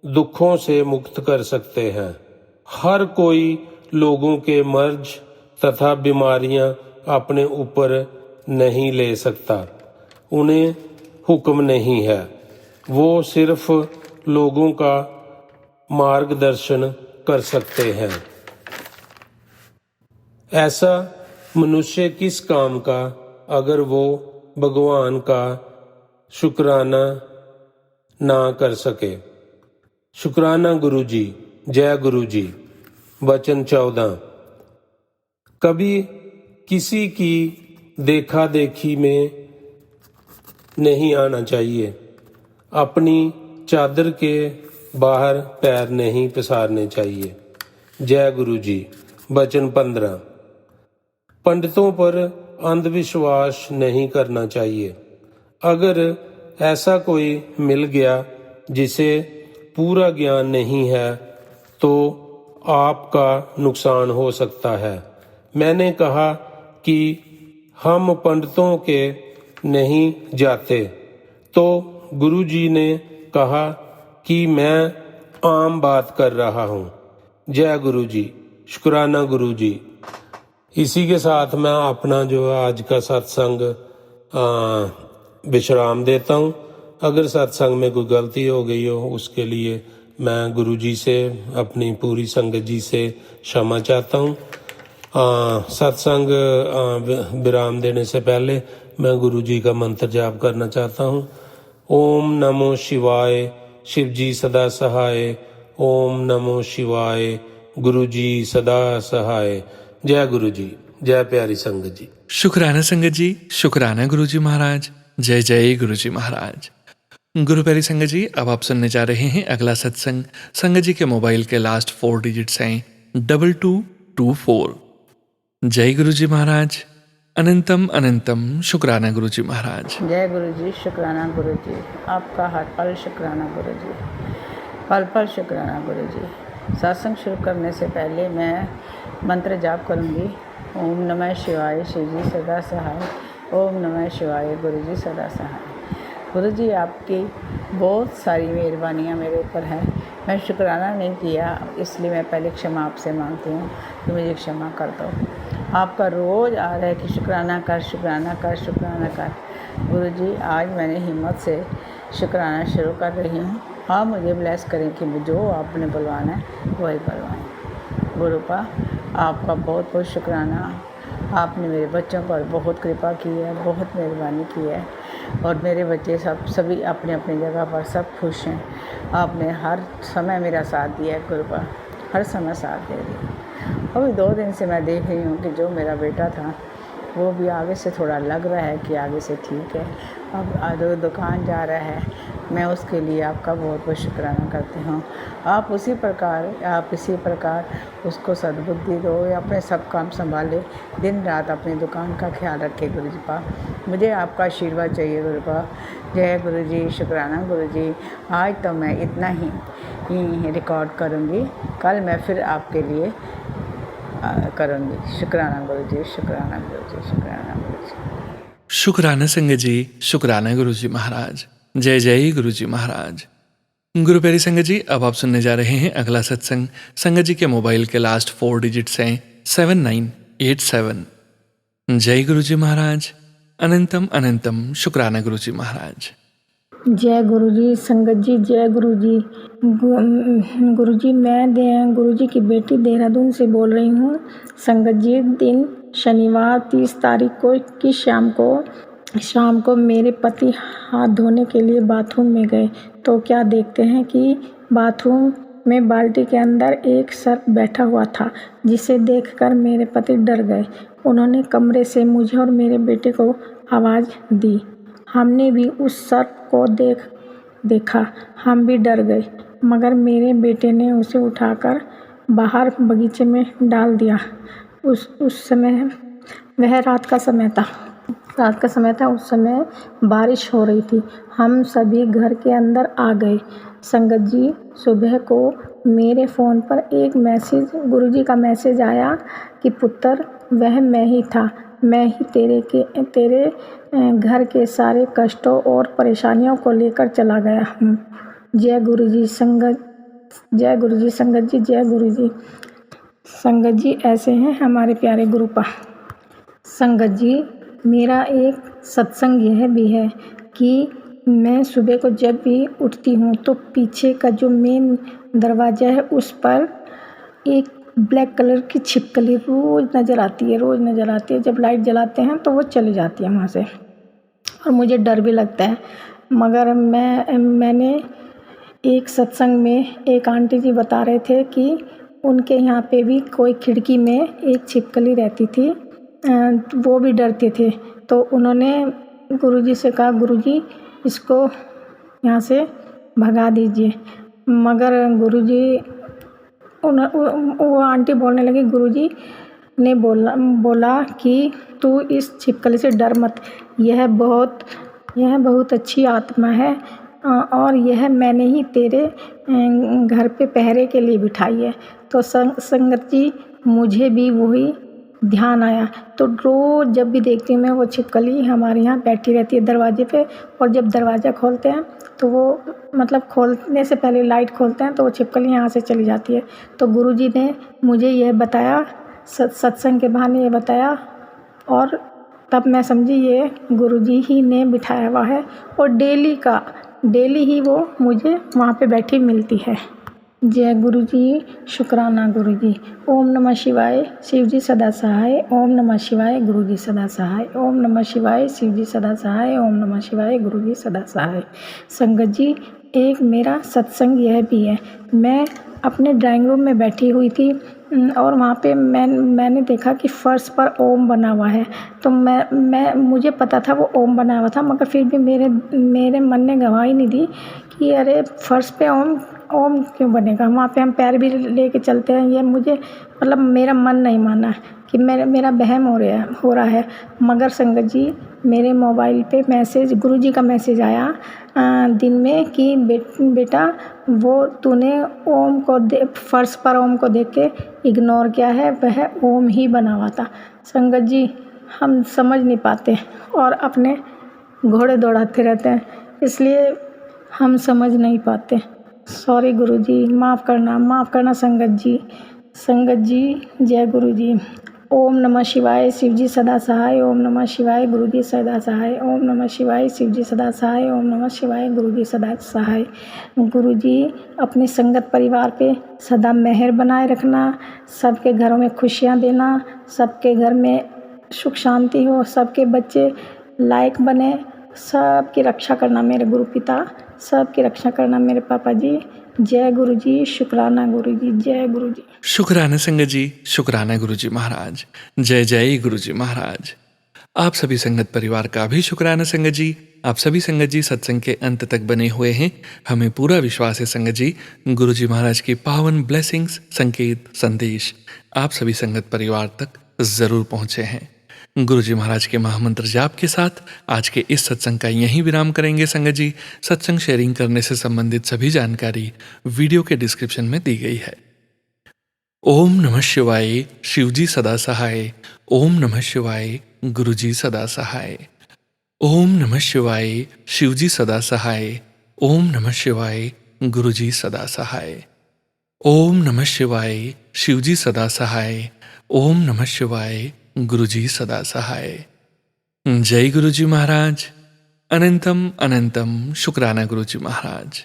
दुखों से मुक्त कर सकते हैं। हर कोई लोगों के मर्ज तथा बीमारियां अपने ऊपर नहीं ले सकता। उन्हें हुक्म नहीं है, वो सिर्फ लोगों का मार्गदर्शन कर सकते हैं। ऐसा मनुष्य किस काम का अगर वो भगवान का शुक्राना ना कर सके। शुक्राना गुरु जी। जय गुरु जी। वचन 14, कभी किसी की देखा देखी में नहीं आना चाहिए। अपनी चादर के बाहर पैर नहीं पसारने चाहिए। जय गुरु जी। वचन 15, पंडितों पर अंधविश्वास नहीं करना चाहिए। अगर ऐसा कोई मिल गया जिसे पूरा ज्ञान नहीं है तो आपका नुकसान हो सकता है। मैंने कहा कि हम पंडितों के नहीं जाते, तो गुरुजी ने कहा कि मैं आम बात कर रहा हूँ। जय गुरुजी, शुक्राना गुरुजी। इसी के साथ मैं अपना जो आज का सत्संग विश्राम देता हूँ। अगर सत्संग में कोई गलती हो गई हो उसके लिए मैं गुरुजी से, अपनी पूरी संगत जी से क्षमा चाहता हूँ। सत्संग विराम देने से पहले मैं गुरुजी का मंत्र जाप करना चाहता हूँ। ओम नमो शिवाय, शिव जी सदा सहाय। ओम नमो शिवाय, गुरुजी सदा सहाय। जय गुरुजी, जय प्यारी संगत जी। शुक्राना संगत जी, शुक्राना गुरुजी महाराज। जय जय गुरुजी महाराज। गुरु प्यारी संगत जी, अब आप सुनने जा रहे हैं अगला सत्संग। संगत जी के मोबाइल के लास्ट 4 डिजिट्स हैं 2224। जय गुरुजी महाराज। अनंतम अनंतम शुक्राना गुरुजी महाराज। जय गुरु जी, शुक्राना गुरु जी। आपका हर पल शुक्राना गुरु जी, पल पल शुक्राना गुरु जी। सत्संग शुरू करने से पहले मैं मंत्र जाप करूंगी। ओम नमः शिवाय, शिव जी सदा सहाय। ओम नमः शिवाय, गुरु जी सदा सहाय। गुरु जी, आपकी बहुत सारी मेहरबानियाँ मेरे ऊपर हैं। मैं शुक्राना नहीं किया, इसलिए मैं पहले क्षमा आपसे मांगती हूँ कि मुझे क्षमा कर दो। आपका रोज़ आ रहा है कि शुक्राना कर, शुक्राना कर, शुक्राना कर। गुरु जी, आज मैंने हिम्मत से शुक्राना शुरू कर रही हूँ। आप मुझे ब्लेस करें कि जो आपने बुलवाना है वही बुलवाएं। गुरुपा, आपका बहुत बहुत शुक्राना। आपने मेरे बच्चों पर बहुत कृपा की है, बहुत मेहरबानी की है, और मेरे बच्चे सभी अपने अपनी जगह पर सब खुश हैं। आपने हर समय मेरा साथ दिया है गुरुपा, हर समय साथ दे दिया। अभी 2 दिन से मैं देख रही हूँ कि जो मेरा बेटा था वो भी आगे से थोड़ा लग रहा है कि आगे से ठीक है, अब दुकान जा रहा है। मैं उसके लिए आपका बहुत बहुत शुक्राना करती हूँ। आप इसी प्रकार उसको सद्बुद्धि दो, अपने सब काम संभाले, दिन रात अपनी दुकान का ख्याल रखे गुरुजी पा। मुझे आपका आशीर्वाद चाहिए गुरुपा। जय गुरु जी, शुक्राना गुरु जी। आज तो मैं इतना ही रिकॉर्ड करूँगी, कल मैं फिर आपके लिए करूँगी। शुक्राना गुरु जी, शुक्राना गुरु जी, शुक्राना गुरु जी। शुक्राना संगत जी, शुक्राना गुरुजी महाराज। जय जय गुरुजी महाराज। गुरु प्यारी संगत जी, अब आप सुनने जा रहे हैं अगला सत्संग। संगत जी के मोबाइल के लास्ट 4 डिजिट्स हैं 7987। जय गुरुजी महाराज। अनंतम अनंतम शुक्राना गुरुजी महाराज। जय गुरु जी, संगत जी, जय गुरु जी। गुरु जी, मैं गुरु जी की बेटी देहरादून से बोल रही हूँ। संगत जी, दिन शनिवार 30 तारीख की शाम को मेरे पति हाथ धोने के लिए बाथरूम में गए तो क्या देखते हैं कि बाथरूम में बाल्टी के अंदर एक सर्प बैठा हुआ था, जिसे देखकर मेरे पति डर गए। उन्होंने कमरे से मुझे और मेरे बेटे को आवाज़ दी। हमने भी उस सर्प को देखा, हम भी डर गए, मगर मेरे बेटे ने उसे उठाकर बाहर बगीचे में डाल दिया। उस समय वह रात का समय था। उस समय बारिश हो रही थी। हम सभी घर के अंदर आ गए। संगत जी, सुबह को मेरे फ़ोन पर एक मैसेज, गुरुजी का मैसेज आया कि पुत्र, वह मैं ही था। मैं ही तेरे घर के सारे कष्टों और परेशानियों को लेकर चला गया हूँ। जय गुरु जी संगत जी, जय गुरु जी। संगत जी, ऐसे हैं हमारे प्यारे गुरुपा। संगत जी, मेरा एक सत्संग यह भी है कि मैं सुबह को जब भी उठती हूँ तो पीछे का जो मेन दरवाज़ा है उस पर एक ब्लैक कलर की छिपकली रोज़ नज़र आती है। जब लाइट जलाते हैं तो वो चली जाती है वहाँ से, और मुझे डर भी लगता है। मगर मैंने एक सत्संग में एक आंटी जी बता रहे थे कि उनके यहाँ पे भी कोई खिड़की में एक छिपकली रहती थी, वो भी डरते थे। तो उन्होंने गुरुजी से कहा, गुरुजी इसको यहाँ से भगा दीजिए। मगर गुरुजी, वो आंटी बोलने लगी, गुरुजी ने बोला कि तू इस छिपकली से डर मत, यह बहुत अच्छी आत्मा है, और यह मैंने ही तेरे घर पे पहरे के लिए बिठाई है। तो संगत जी मुझे भी वही ध्यान आया। तो रोज़ जब भी देखती हूँ मैं, वो छिपकली हमारे यहाँ बैठी रहती है दरवाजे पे, और जब दरवाज़ा खोलते हैं तो वो मतलब खोलने से पहले लाइट खोलते हैं तो वो छिपकली यहाँ से चली जाती है। तो गुरुजी ने मुझे यह बताया, सत्संग के बहाने ये बताया, और तब मैं समझी ये गुरुजी ही ने बिठाया हुआ है, और डेली ही वो मुझे वहाँ पे बैठी मिलती है। जय गुरुजी, शुक्राना गुरुजी। ओम नमः शिवाय, शिवजी सदा सहाय। ओम नमः शिवाय, गुरुजी सदा सहाय। ओम नमः शिवाय, शिवजी सदा सहाय। ओम नमः शिवाय, गुरुजी सदा सहाय। संगत जी, एक मेरा सत्संग यह भी है। मैं अपने ड्राइंग रूम में बैठी हुई थी और वहाँ पे मैंने देखा कि फर्श पर ओम बना हुआ है। तो मुझे पता था वो ओम बना हुआ था, मगर फिर भी मेरे मन ने गवाही नहीं दी कि अरे फर्श पे ओम क्यों बनेगा, वहाँ पे हम पैर भी लेके चलते हैं। ये मुझे मतलब मेरा मन नहीं माना कि मेरा वहम हो रहा है। मगर संगत जी, मेरे मोबाइल पे मैसेज, गुरुजी का मैसेज आया दिन में कि बेटा वो तूने ओम को फर्श पर ओम को देख के इग्नोर किया है, वह ओम ही बना हुआ था। संगत जी, हम समझ नहीं पाते और अपने घोड़े दौड़ाते रहते हैं, इसलिए हम समझ नहीं पाते। सॉरी गुरुजी, माफ़ करना संगत जी। संगत जी, जय गुरुजी। ओम नमः शिवाय, शिवजी सदा सहाय। ओम नमः शिवाय, गुरुजी सदा सहाय। ओम नमः शिवाय, शिवजी सदा सहाय। ओम नमः शिवाय, गुरुजी सदा सहाय। गुरुजी अपनी संगत परिवार पे सदा मेहर बनाए रखना, सबके घरों में खुशियाँ देना, सबके घर में सुख शांति हो, सबके बच्चे लायक बने, सबकी रक्षा करना मेरे गुरु पिता, सबकी रक्षा करना मेरे पापा जी। जय गुरुजी, शुक्राना गुरुजी, जय गुरुजी। शुक्राना संगत जी, शुक्राना गुरुजी महाराज। जय जय गुरुजी महाराज। आप सभी संगत परिवार का भी शुक्राना संगत जी। आप सभी संगत जी सत्संग के अंत तक बने हुए हैं। हमें पूरा विश्वास है संगत जी, गुरुजी महाराज की पावन ब्लेसिंग्स, संकेत, संदेश आप सभी संगत परिवार तक जरूर पहुंचे हैं। गुरुजी महाराज के महामंत्र जाप के साथ आज के इस सत्संग का यहीं विराम करेंगे संगत जी। सत्संग शेयरिंग करने से संबंधित सभी जानकारी वीडियो के डिस्क्रिप्शन में दी गई है। ओम नमः शिवाय, शिवजी सदा सहाय। ओम नमः शिवाय, गुरुजी सदा सहाय। ओम नमः शिवाय, शिवजी सदा सहाय। ओम नमः शिवाय, गुरुजी सदा सहाय। ओम नमः शिवाय, शिवजी सदा सहाय। ओम नमः शिवाय, गुरुजी सदा सहाय। जय गुरुजी महाराज। अनंतम अनंतम शुक्राना गुरुजी महाराज।